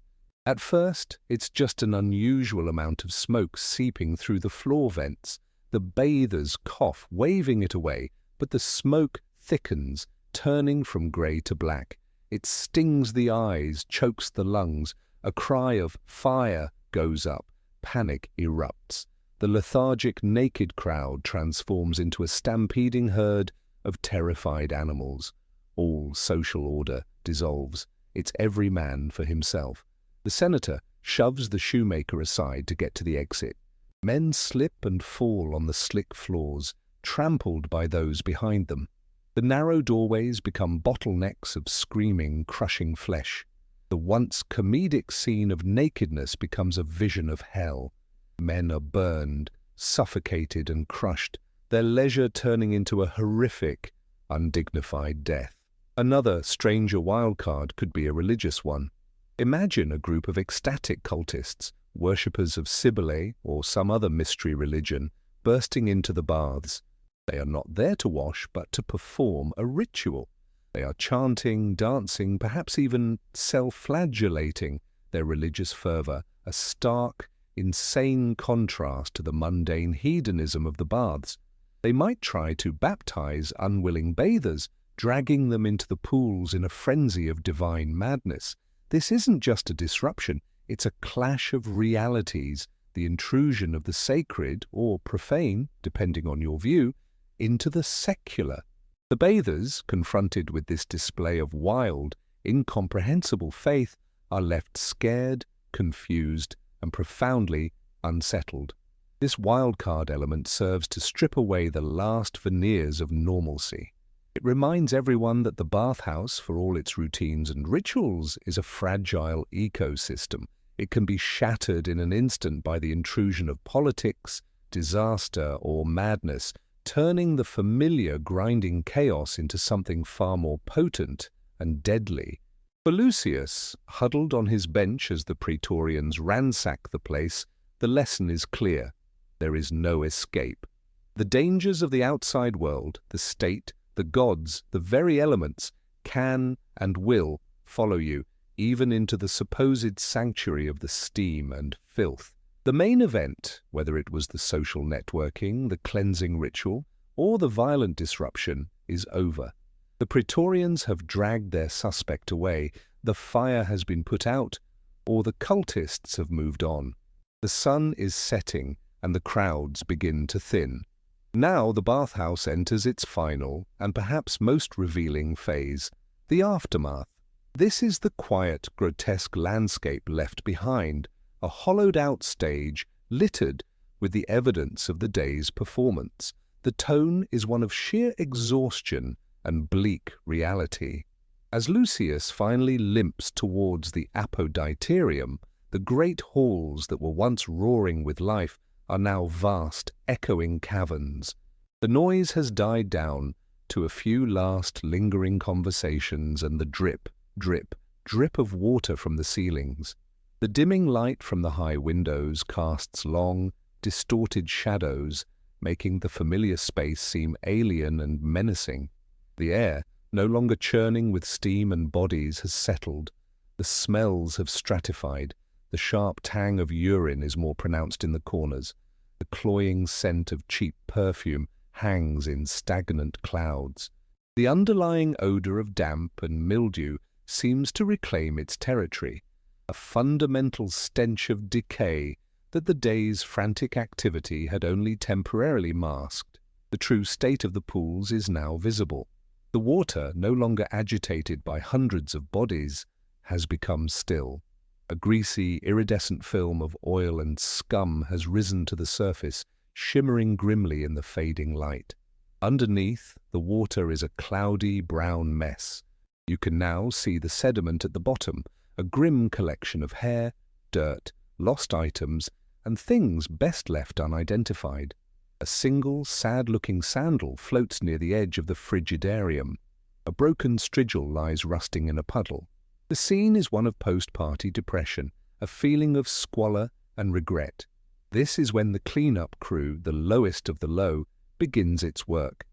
At first, it's just an unusual amount of smoke seeping through the floor vents. The bathers cough, waving it away, but the smoke thickens, turning from grey to black. It stings the eyes, chokes the lungs. A cry of fire goes up. Panic erupts. The lethargic, naked crowd transforms into a stampeding herd of terrified animals. All social order dissolves. It's every man for himself. The senator shoves the shoemaker aside to get to the exit. Men slip and fall on the slick floors, trampled by those behind them. The narrow doorways become bottlenecks of screaming, crushing flesh. The once comedic scene of nakedness becomes a vision of hell. Men are burned, suffocated and crushed, their leisure turning into a horrific, undignified death. Another, stranger wildcard could be a religious one. Imagine a group of ecstatic cultists, worshippers of Cybele or some other mystery religion, bursting into the baths. They are not there to wash, but to perform a ritual. They are chanting, dancing, perhaps even self-flagellating their religious fervor, a stark, insane contrast to the mundane hedonism of the baths. They might try to baptize unwilling bathers, dragging them into the pools in a frenzy of divine madness. This isn't just a disruption, it's a clash of realities, the intrusion of the sacred, or profane, depending on your view, into the secular. The bathers, confronted with this display of wild, incomprehensible faith, are left scared, confused, and profoundly unsettled. This wildcard element serves to strip away the last veneers of normalcy. It reminds everyone that the bathhouse, for all its routines and rituals, is a fragile ecosystem. It can be shattered in an instant by the intrusion of politics, disaster, or madness, turning the familiar grinding chaos into something far more potent and deadly. For Lucius, huddled on his bench as the Praetorians ransack the place, the lesson is clear. There is no escape. The dangers of the outside world, the state, the gods, the very elements, can and will follow you, even into the supposed sanctuary of the steam and filth. The main event, whether it was the social networking, the cleansing ritual, or the violent disruption, is over. The Praetorians have dragged their suspect away, the fire has been put out, or the cultists have moved on. The sun is setting, and the crowds begin to thin. Now the bathhouse enters its final, and perhaps most revealing phase, the aftermath. This is the quiet, grotesque landscape left behind, a hollowed-out stage littered with the evidence of the day's performance. The tone is one of sheer exhaustion and bleak reality. As Lucius finally limps towards the apoditerium, the great halls that were once roaring with life are now vast, echoing caverns. The noise has died down to a few last lingering conversations and the drip, drip, drip of water from the ceilings. The dimming light from the high windows casts long, distorted shadows, making the familiar space seem alien and menacing. The air, no longer churning with steam and bodies, has settled. The smells have stratified. The sharp tang of urine is more pronounced in the corners. The cloying scent of cheap perfume hangs in stagnant clouds. The underlying odor of damp and mildew seems to reclaim its territory, a fundamental stench of decay that the day's frantic activity had only temporarily masked. The true state of the pools is now visible. The water, no longer agitated by hundreds of bodies, has become still. A greasy, iridescent film of oil and scum has risen to the surface, shimmering grimly in the fading light. Underneath, the water is a cloudy brown mess. You can now see the sediment at the bottom, a grim collection of hair, dirt, lost items, and things best left unidentified. A single, sad-looking sandal floats near the edge of the frigidarium. A broken strigil lies rusting in a puddle. The scene is one of post-party depression, a feeling of squalor and regret. This is when the clean-up crew, the lowest of the low, begins its work.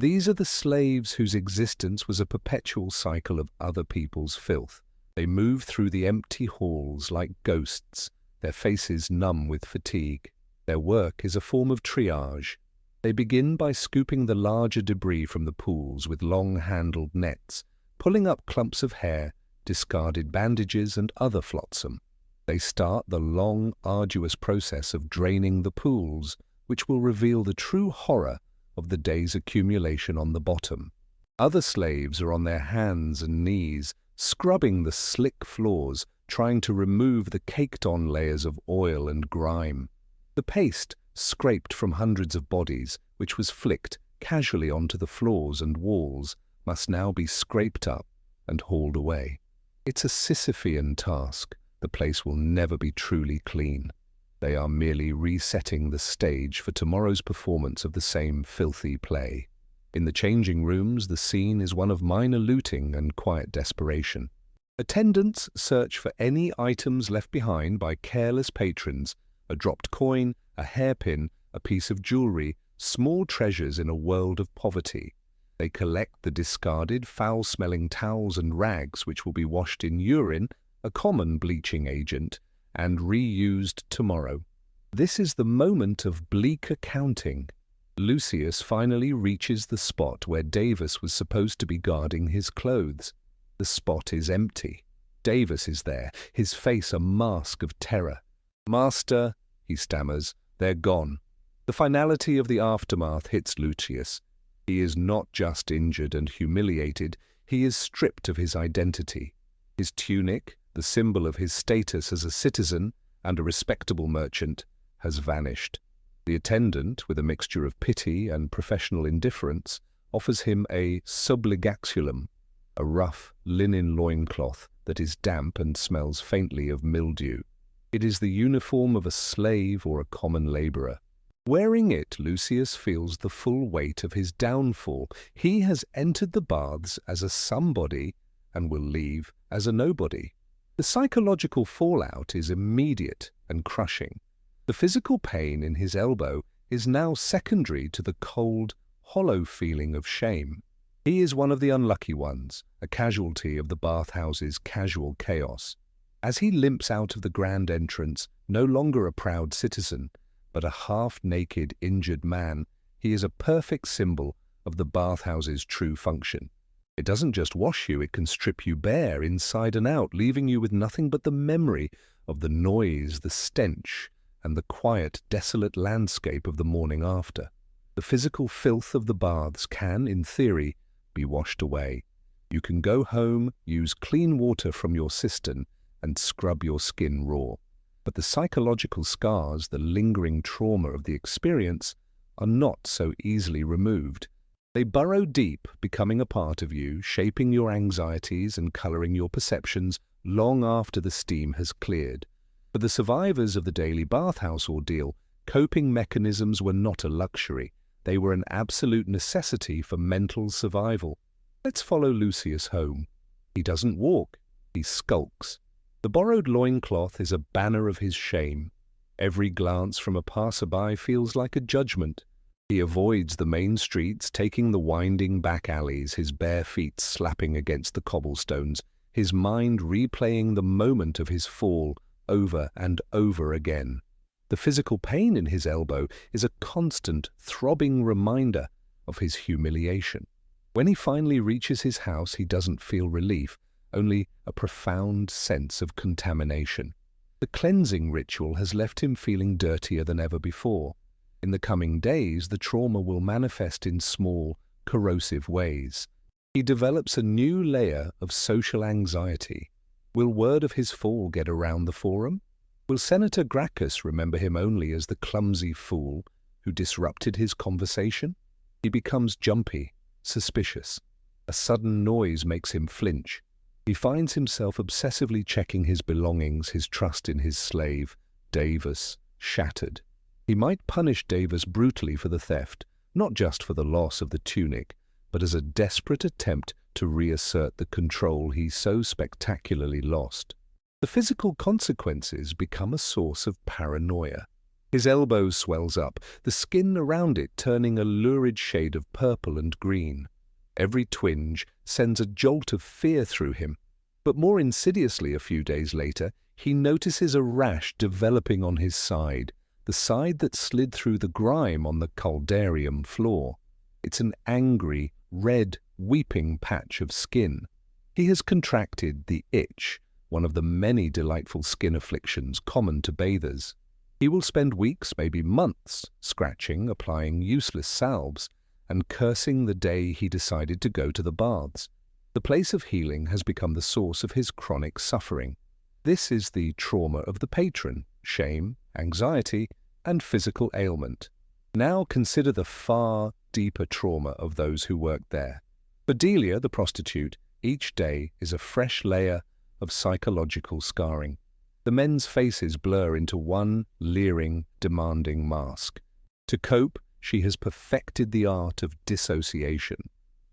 These are the slaves whose existence was a perpetual cycle of other people's filth. They move through the empty halls like ghosts, their faces numb with fatigue. Their work is a form of triage. They begin by scooping the larger debris from the pools with long-handled nets, pulling up clumps of hair, discarded bandages and other flotsam. They start the long, arduous process of draining the pools, which will reveal the true horror of the day's accumulation on the bottom. Other slaves are on their hands and knees, scrubbing the slick floors, trying to remove the caked-on layers of oil and grime. The paste, scraped from hundreds of bodies, which was flicked casually onto the floors and walls, must now be scraped up and hauled away. It's a Sisyphean task. The place will never be truly clean. They are merely resetting the stage for tomorrow's performance of the same filthy play. In the changing rooms, the scene is one of minor looting and quiet desperation. Attendants search for any items left behind by careless patrons, a dropped coin, a hairpin, a piece of jewelry, small treasures in a world of poverty. They collect the discarded, foul-smelling towels and rags which will be washed in urine, a common bleaching agent, and reused tomorrow. This is the moment of bleak accounting. Lucius finally reaches the spot where Davis was supposed to be guarding his clothes. The spot is empty. Davis is there, his face a mask of terror. "Master," he stammers, "they're gone." The finality of the aftermath hits Lucius. He is not just injured and humiliated, he is stripped of his identity. His tunic, the symbol of his status as a citizen and a respectable merchant, has vanished. The attendant, with a mixture of pity and professional indifference, offers him a subligaculum, a rough linen loincloth that is damp and smells faintly of mildew. It is the uniform of a slave or a common laborer. Wearing it, Lucius feels the full weight of his downfall. He has entered the baths as a somebody and will leave as a nobody. The psychological fallout is immediate and crushing. The physical pain in his elbow is now secondary to the cold, hollow feeling of shame. He is one of the unlucky ones, a casualty of the bathhouse's casual chaos. As he limps out of the grand entrance, no longer a proud citizen, but a half-naked, injured man, he is a perfect symbol of the bathhouse's true function. It doesn't just wash you, it can strip you bare inside and out, leaving you with nothing but the memory of the noise, the stench, and the quiet, desolate landscape of the morning after. The physical filth of the baths can, in theory, be washed away. You can go home, use clean water from your cistern, and scrub your skin raw. But the psychological scars, the lingering trauma of the experience, are not so easily removed. They burrow deep, becoming a part of you, shaping your anxieties and coloring your perceptions long after the steam has cleared. For the survivors of the daily bathhouse ordeal, coping mechanisms were not a luxury. They were an absolute necessity for mental survival. Let's follow Lucius home. He doesn't walk. He skulks. The borrowed loincloth is a banner of his shame. Every glance from a passerby feels like a judgment. He avoids the main streets, taking the winding back alleys, his bare feet slapping against the cobblestones, his mind replaying the moment of his fall over and over again. The physical pain in his elbow is a constant, throbbing reminder of his humiliation. When he finally reaches his house, he doesn't feel relief, only a profound sense of contamination. The cleansing ritual has left him feeling dirtier than ever before. In the coming days, the trauma will manifest in small, corrosive ways. He develops a new layer of social anxiety. Will word of his fall get around the forum? Will Senator Gracchus remember him only as the clumsy fool who disrupted his conversation? He becomes jumpy, suspicious. A sudden noise makes him flinch. He finds himself obsessively checking his belongings, his trust in his slave, Davis, shattered. He might punish Davis brutally for the theft, not just for the loss of the tunic, but as a desperate attempt to reassert the control he so spectacularly lost. The physical consequences become a source of paranoia. His elbow swells up, the skin around it turning a lurid shade of purple and green. Every twinge sends a jolt of fear through him. But more insidiously, a few days later, he notices a rash developing on his side, the side that slid through the grime on the caldarium floor. It's an angry, red, weeping patch of skin. He has contracted the itch, one of the many delightful skin afflictions common to bathers. He will spend weeks, maybe months, scratching, applying useless salves, and cursing the day he decided to go to the baths. The place of healing has become the source of his chronic suffering. This is the trauma of the patron: shame, anxiety, and physical ailment. Now consider the far deeper trauma of those who work there. For Delia, the prostitute, each day is a fresh layer of psychological scarring. The men's faces blur into one leering, demanding mask. To cope, she has perfected the art of dissociation.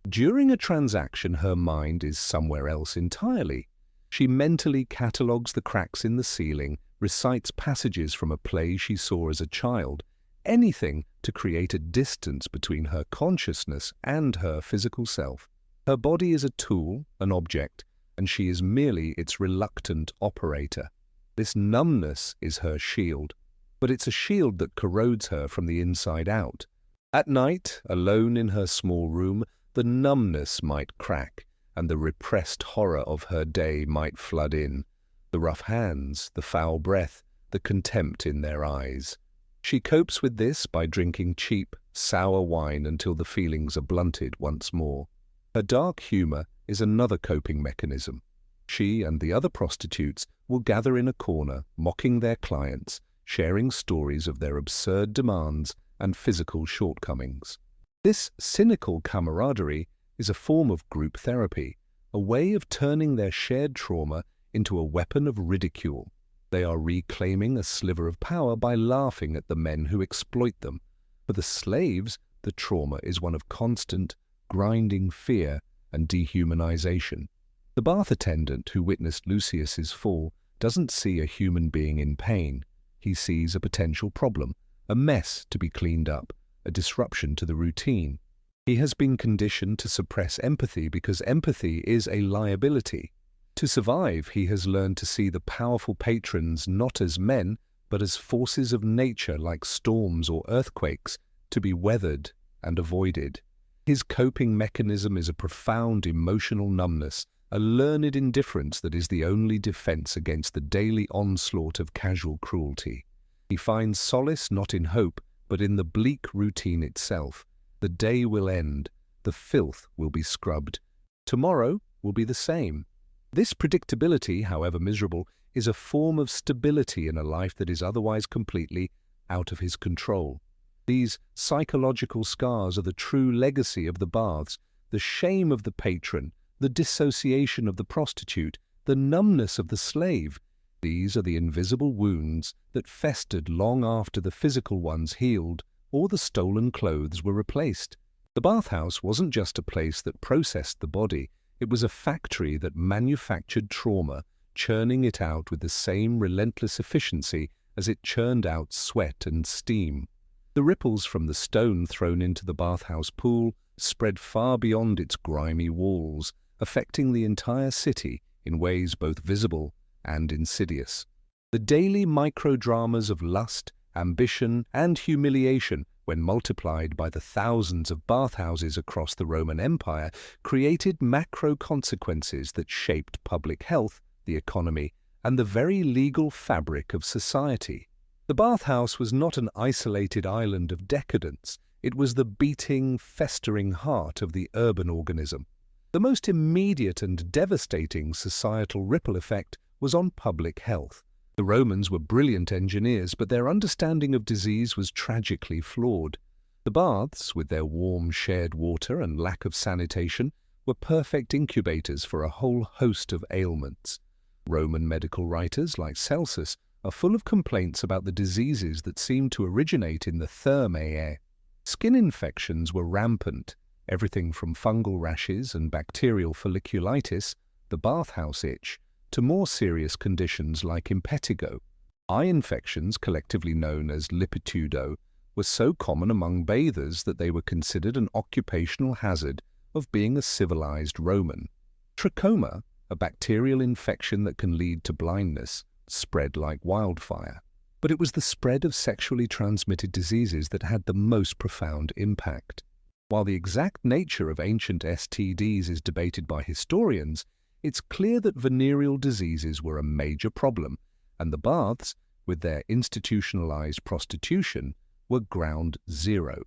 During a transaction, her mind is somewhere else entirely. She mentally catalogues the cracks in the ceiling, recites passages from a play she saw as a child, anything to create a distance between her consciousness and her physical self. Her body is a tool, an object, and she is merely its reluctant operator. This numbness is her shield, but it's a shield that corrodes her from the inside out. At night, alone in her small room, the numbness might crack, and the repressed horror of her day might flood in. The rough hands, the foul breath, the contempt in their eyes. She copes with this by drinking cheap, sour wine until the feelings are blunted once more. Her dark humor is another coping mechanism. She and the other prostitutes will gather in a corner, mocking their clients, sharing stories of their absurd demands and physical shortcomings. This cynical camaraderie is a form of group therapy, a way of turning their shared trauma into a weapon of ridicule. They are reclaiming a sliver of power by laughing at the men who exploit them. For the slaves, the trauma is one of constant, grinding fear and dehumanization. The bath attendant who witnessed Lucius's fall doesn't see a human being in pain. He sees a potential problem, a mess to be cleaned up, a disruption to the routine. He has been conditioned to suppress empathy because empathy is a liability. To survive, he has learned to see the powerful patrons not as men, but as forces of nature like storms or earthquakes, to be weathered and avoided. His coping mechanism is a profound emotional numbness, a learned indifference that is the only defense against the daily onslaught of casual cruelty. He finds solace not in hope, but in the bleak routine itself. The day will end, the filth will be scrubbed. Tomorrow will be the same. This predictability, however miserable, is a form of stability in a life that is otherwise completely out of his control. These psychological scars are the true legacy of the baths, the shame of the patron, the dissociation of the prostitute, the numbness of the slave. These are the invisible wounds that festered long after the physical ones healed or the stolen clothes were replaced. The bathhouse wasn't just a place that processed the body, It was a factory that manufactured trauma, churning it out with the same relentless efficiency as it churned out sweat and steam. The ripples from the stone thrown into the bathhouse pool spread far beyond its grimy walls, affecting the entire city in ways both visible and insidious. The daily microdramas of lust, ambition, and humiliation, when multiplied by the thousands of bathhouses across the Roman Empire, created macro consequences that shaped public health, the economy, and the very legal fabric of society. The bathhouse was not an isolated island of decadence. It was the beating, festering heart of the urban organism. The most immediate and devastating societal ripple effect was on public health. The Romans were brilliant engineers, but their understanding of disease was tragically flawed. The baths, with their warm shared water and lack of sanitation, were perfect incubators for a whole host of ailments. Roman medical writers like Celsus are full of complaints about the diseases that seemed to originate in the thermae. Skin infections were rampant, everything from fungal rashes and bacterial folliculitis, the bathhouse itch, to more serious conditions like impetigo. Eye infections, collectively known as lipitudo, were so common among bathers that they were considered an occupational hazard of being a civilized Roman. Trachoma, a bacterial infection that can lead to blindness, spread like wildfire. But it was the spread of sexually transmitted diseases that had the most profound impact. While the exact nature of ancient STDs is debated by historians, it's clear that venereal diseases were a major problem, and the baths, with their institutionalized prostitution, were ground zero.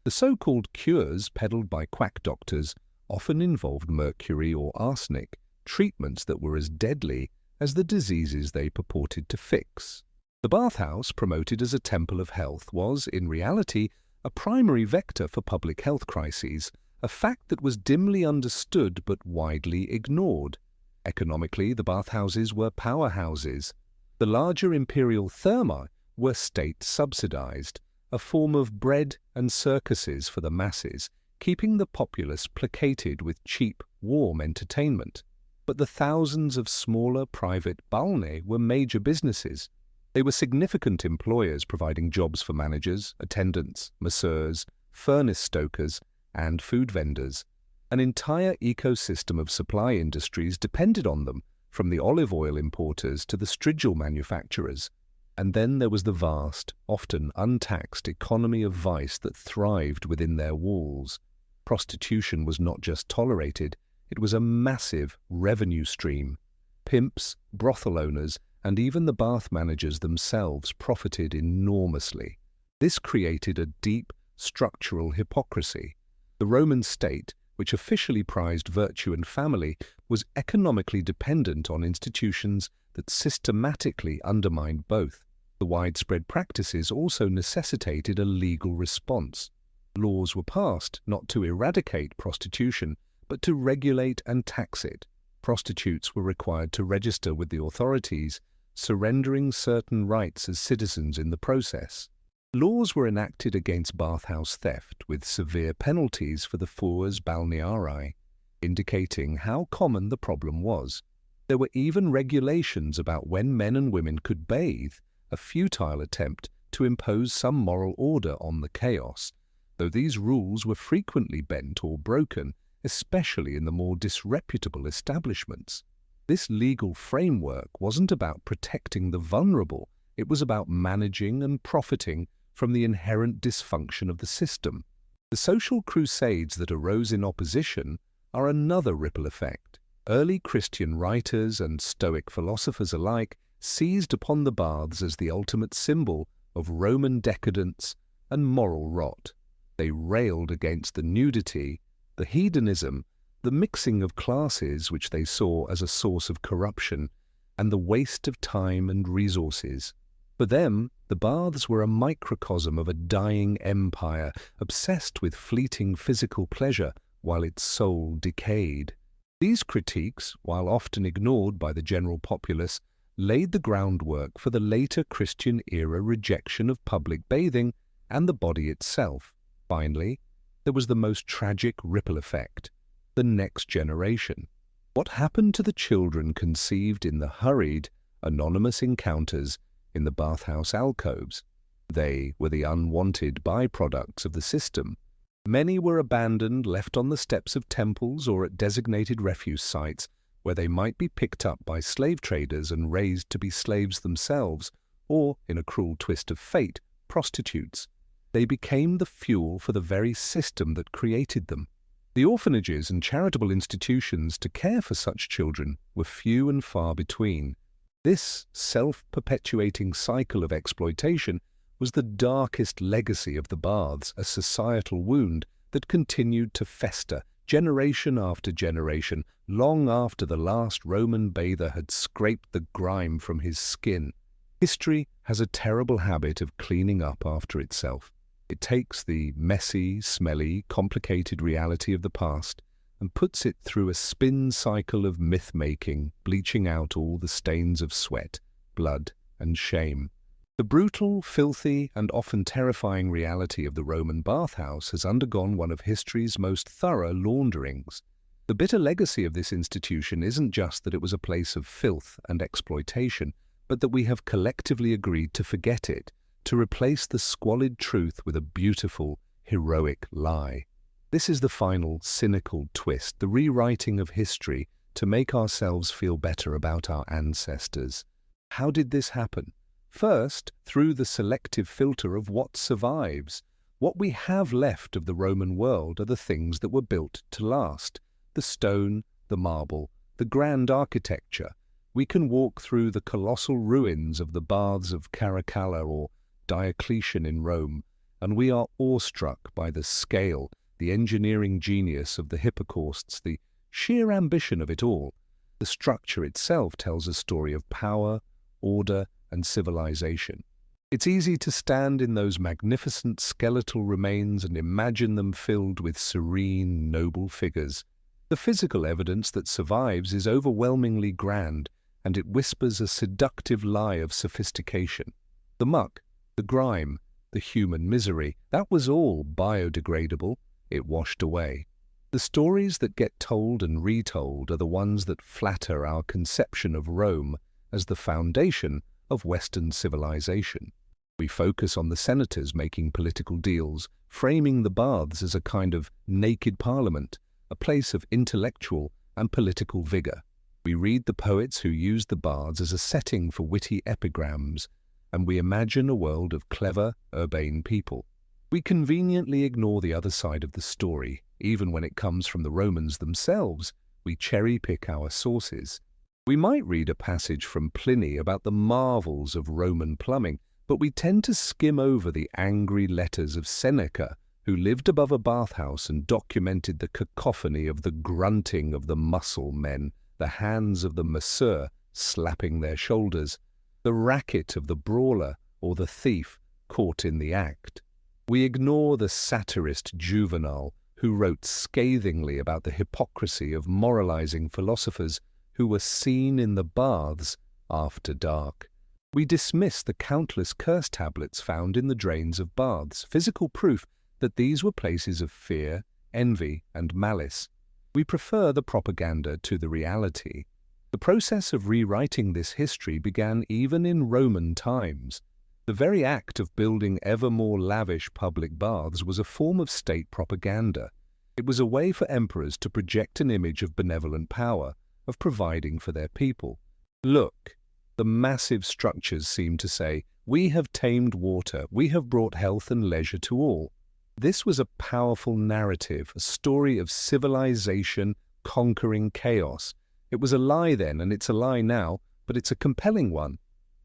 The so-called cures peddled by quack doctors often involved mercury or arsenic, treatments that were as deadly as the diseases they purported to fix. The bathhouse, promoted as a temple of health, was, in reality, a primary vector for public health crises, a fact that was dimly understood but widely ignored. Economically, the bathhouses were powerhouses. The larger imperial thermae were state-subsidized, a form of bread and circuses for the masses, keeping the populace placated with cheap, warm entertainment. But the thousands of smaller private balnae were major businesses. They were significant employers providing jobs for managers, attendants, masseurs, furnace stokers, and food vendors. An entire ecosystem of supply industries depended on them, from the olive oil importers to the strigil manufacturers. And then there was the vast, often untaxed economy of vice that thrived within their walls. Prostitution was not just tolerated, it was a massive revenue stream. Pimps, brothel owners, and even the bath managers themselves profited enormously. This created a deep, structural hypocrisy. The Roman state, which officially prized virtue and family, was economically dependent on institutions that systematically undermined both. The widespread practices also necessitated a legal response. Laws were passed not to eradicate prostitution, but to regulate and tax it. Prostitutes were required to register with the authorities, surrendering certain rights as citizens in the process. Laws were enacted against bathhouse theft, with severe penalties for the furs balnearii, indicating how common the problem was. There were even regulations about when men and women could bathe, a futile attempt to impose some moral order on the chaos, though these rules were frequently bent or broken, especially in the more disreputable establishments. This legal framework wasn't about protecting the vulnerable, it was about managing and profiting from the inherent dysfunction of the system. The social crusades that arose in opposition are another ripple effect. Early Christian writers and Stoic philosophers alike seized upon the baths as the ultimate symbol of Roman decadence and moral rot. They railed against the nudity, the hedonism, the mixing of classes which they saw as a source of corruption, and the waste of time and resources. For them, the baths were a microcosm of a dying empire, obsessed with fleeting physical pleasure while its soul decayed. These critiques, while often ignored by the general populace, laid the groundwork for the later Christian-era rejection of public bathing and the body itself. Finally, there was the most tragic ripple effect: the next generation. What happened to the children conceived in the hurried, anonymous encounters in the bathhouse alcoves? They were the unwanted byproducts of the system. Many were abandoned, left on the steps of temples or at designated refuse sites, where they might be picked up by slave traders and raised to be slaves themselves, or, in a cruel twist of fate, prostitutes. They became the fuel for the very system that created them. The orphanages and charitable institutions to care for such children were few and far between. This self-perpetuating cycle of exploitation was the darkest legacy of the baths, a societal wound that continued to fester generation after generation, long after the last Roman bather had scraped the grime from his skin. History has a terrible habit of cleaning up after itself. It takes the messy, smelly, complicated reality of the past and puts it through a spin cycle of myth-making, bleaching out all the stains of sweat, blood, and shame. The brutal, filthy, and often terrifying reality of the Roman bathhouse has undergone one of history's most thorough launderings. The bitter legacy of this institution isn't just that it was a place of filth and exploitation, but that we have collectively agreed to forget it, to replace the squalid truth with a beautiful, heroic lie. This is the final, cynical twist, the rewriting of history to make ourselves feel better about our ancestors. How did this happen? First, through the selective filter of what survives. What we have left of the Roman world are the things that were built to last. The stone, the marble, the grand architecture. We can walk through the colossal ruins of the baths of Caracalla or Diocletian in Rome, and we are awestruck by the scale, the engineering genius of the hypocausts, the sheer ambition of it all. The structure itself tells a story of power, order, and civilization. It's easy to stand in those magnificent skeletal remains and imagine them filled with serene, noble figures. The physical evidence that survives is overwhelmingly grand, and it whispers a seductive lie of sophistication. The muck, the grime, the human misery, that was all biodegradable. It washed away. The stories that get told and retold are the ones that flatter our conception of Rome as the foundation of Western civilization. We focus on the senators making political deals, framing the baths as a kind of naked parliament, a place of intellectual and political vigor. We read the poets who used the baths as a setting for witty epigrams, and we imagine a world of clever, urbane people. We conveniently ignore the other side of the story, even when it comes from the Romans themselves. We cherry-pick our sources. We might read a passage from Pliny about the marvels of Roman plumbing, but we tend to skim over the angry letters of Seneca, who lived above a bathhouse and documented the cacophony of the grunting of the muscle men, the hands of the masseur slapping their shoulders, the racket of the brawler or the thief caught in the act. We ignore the satirist Juvenal, who wrote scathingly about the hypocrisy of moralizing philosophers who were seen in the baths after dark. We dismiss the countless curse tablets found in the drains of baths, physical proof that these were places of fear, envy, and malice. We prefer the propaganda to the reality. The process of rewriting this history began even in Roman times. The very act of building ever more lavish public baths was a form of state propaganda. It was a way for emperors to project an image of benevolent power, of providing for their people. Look, the massive structures seem to say, we have tamed water, we have brought health and leisure to all. This was a powerful narrative, a story of civilization conquering chaos. It was a lie then, and it's a lie now, but it's a compelling one.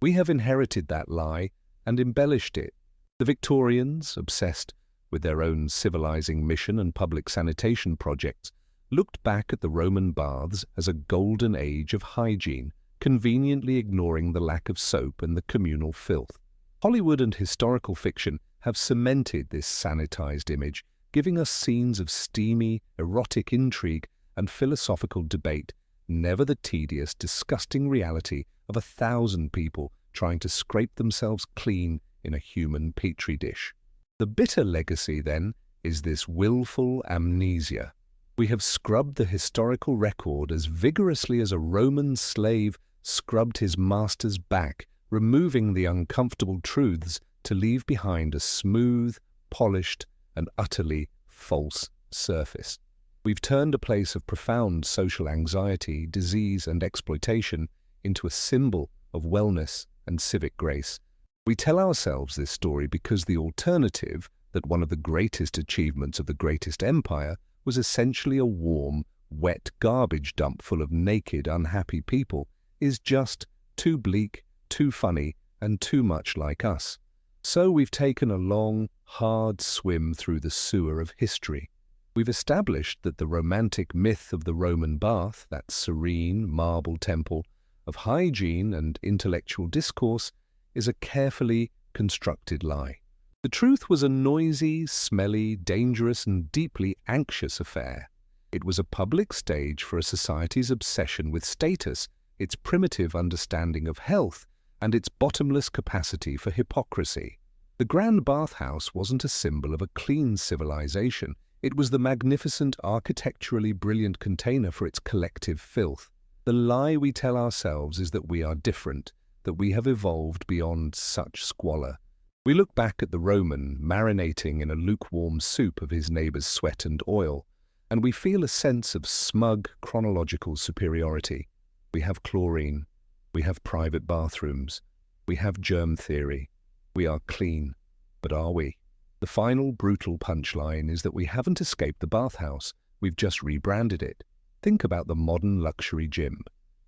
We have inherited that lie and embellished it. The Victorians, obsessed with their own civilizing mission and public sanitation projects, looked back at the Roman baths as a golden age of hygiene, conveniently ignoring the lack of soap and the communal filth. Hollywood and historical fiction have cemented this sanitized image, giving us scenes of steamy, erotic intrigue and philosophical debate, never the tedious, disgusting reality of 1,000 people trying to scrape themselves clean in a human petri dish. The bitter legacy, then, is this willful amnesia. We have scrubbed the historical record as vigorously as a Roman slave scrubbed his master's back, removing the uncomfortable truths to leave behind a smooth, polished, and utterly false surface. We've turned a place of profound social anxiety, disease, and exploitation into a symbol of wellness and civic grace. We tell ourselves this story because the alternative, that one of the greatest achievements of the greatest empire was essentially a warm, wet garbage dump full of naked, unhappy people, is just too bleak, too funny, and too much like us. So we've taken a long, hard swim through the sewer of history. We've established that the romantic myth of the Roman bath, that serene marble temple of hygiene and intellectual discourse, is a carefully constructed lie. The truth was a noisy, smelly, dangerous, and deeply anxious affair. It was a public stage for a society's obsession with status, its primitive understanding of health, and its bottomless capacity for hypocrisy. The grand bathhouse wasn't a symbol of a clean civilization. It was the magnificent, architecturally brilliant container for its collective filth. The lie we tell ourselves is that we are different, that we have evolved beyond such squalor. We look back at the Roman marinating in a lukewarm soup of his neighbor's sweat and oil, and we feel a sense of smug chronological superiority. We have chlorine, we have private bathrooms, we have germ theory, we are clean. But are we? The final brutal punchline is that we haven't escaped the bathhouse, we've just rebranded it. Think about the modern luxury gym.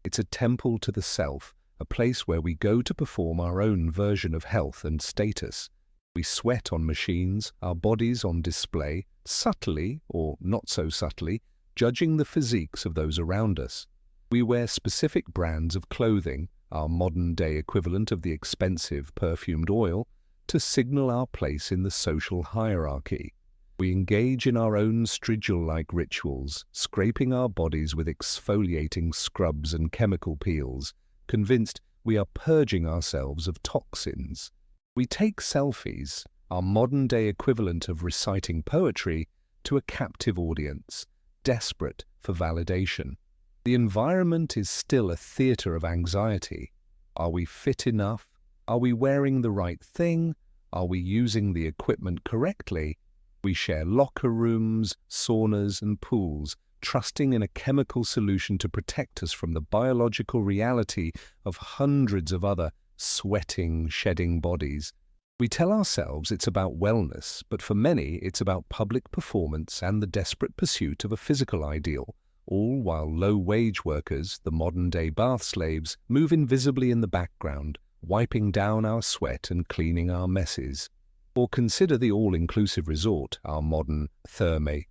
It's a temple to the self, a place where we go to perform our own version of health and status. We sweat on machines, our bodies on display, subtly, or not so subtly, judging the physiques of those around us. We wear specific brands of clothing, our modern-day equivalent of the expensive perfumed oil, to signal our place in the social hierarchy. We engage in our own strigil-like rituals, scraping our bodies with exfoliating scrubs and chemical peels, convinced we are purging ourselves of toxins. We take selfies, our modern-day equivalent of reciting poetry, to a captive audience, desperate for validation. The environment is still a theater of anxiety. Are we fit enough? Are we wearing the right thing? Are we using the equipment correctly? We share locker rooms, saunas, and pools, trusting in a chemical solution to protect us from the biological reality of hundreds of other sweating, shedding bodies. We tell ourselves it's about wellness, but for many it's about public performance and the desperate pursuit of a physical ideal, all while low-wage workers, the modern-day bath slaves, move invisibly in the background, wiping down our sweat and cleaning our messes. Or consider the all-inclusive resort, our modern thermae.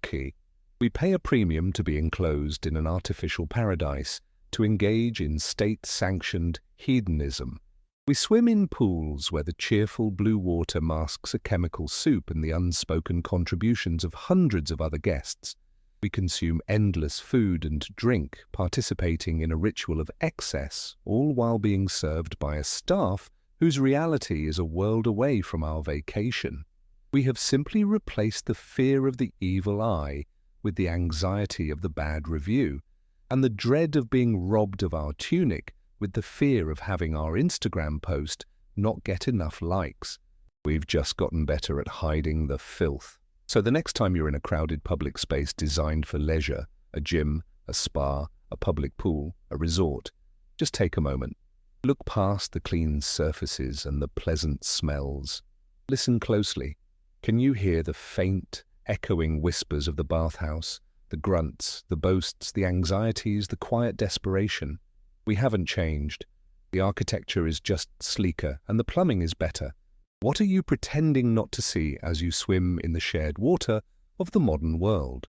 We pay a premium to be enclosed in an artificial paradise, to engage in state-sanctioned hedonism. We swim in pools where the cheerful blue water masks a chemical soup and the unspoken contributions of hundreds of other guests. We consume endless food and drink, participating in a ritual of excess, all while being served by a staff whose reality is a world away from our vacation. We have simply replaced the fear of the evil eye with the anxiety of the bad review, and the dread of being robbed of our tunic with the fear of having our Instagram post not get enough likes. We've just gotten better at hiding the filth. So the next time you're in a crowded public space designed for leisure, a gym, a spa, a public pool, a resort, just take a moment. Look past the clean surfaces and the pleasant smells. Listen closely. Can you hear the faint, echoing whispers of the bathhouse, the grunts, the boasts, the anxieties, the quiet desperation? We haven't changed. The architecture is just sleeker and the plumbing is better. What are you pretending not to see as you swim in the shared water of the modern world?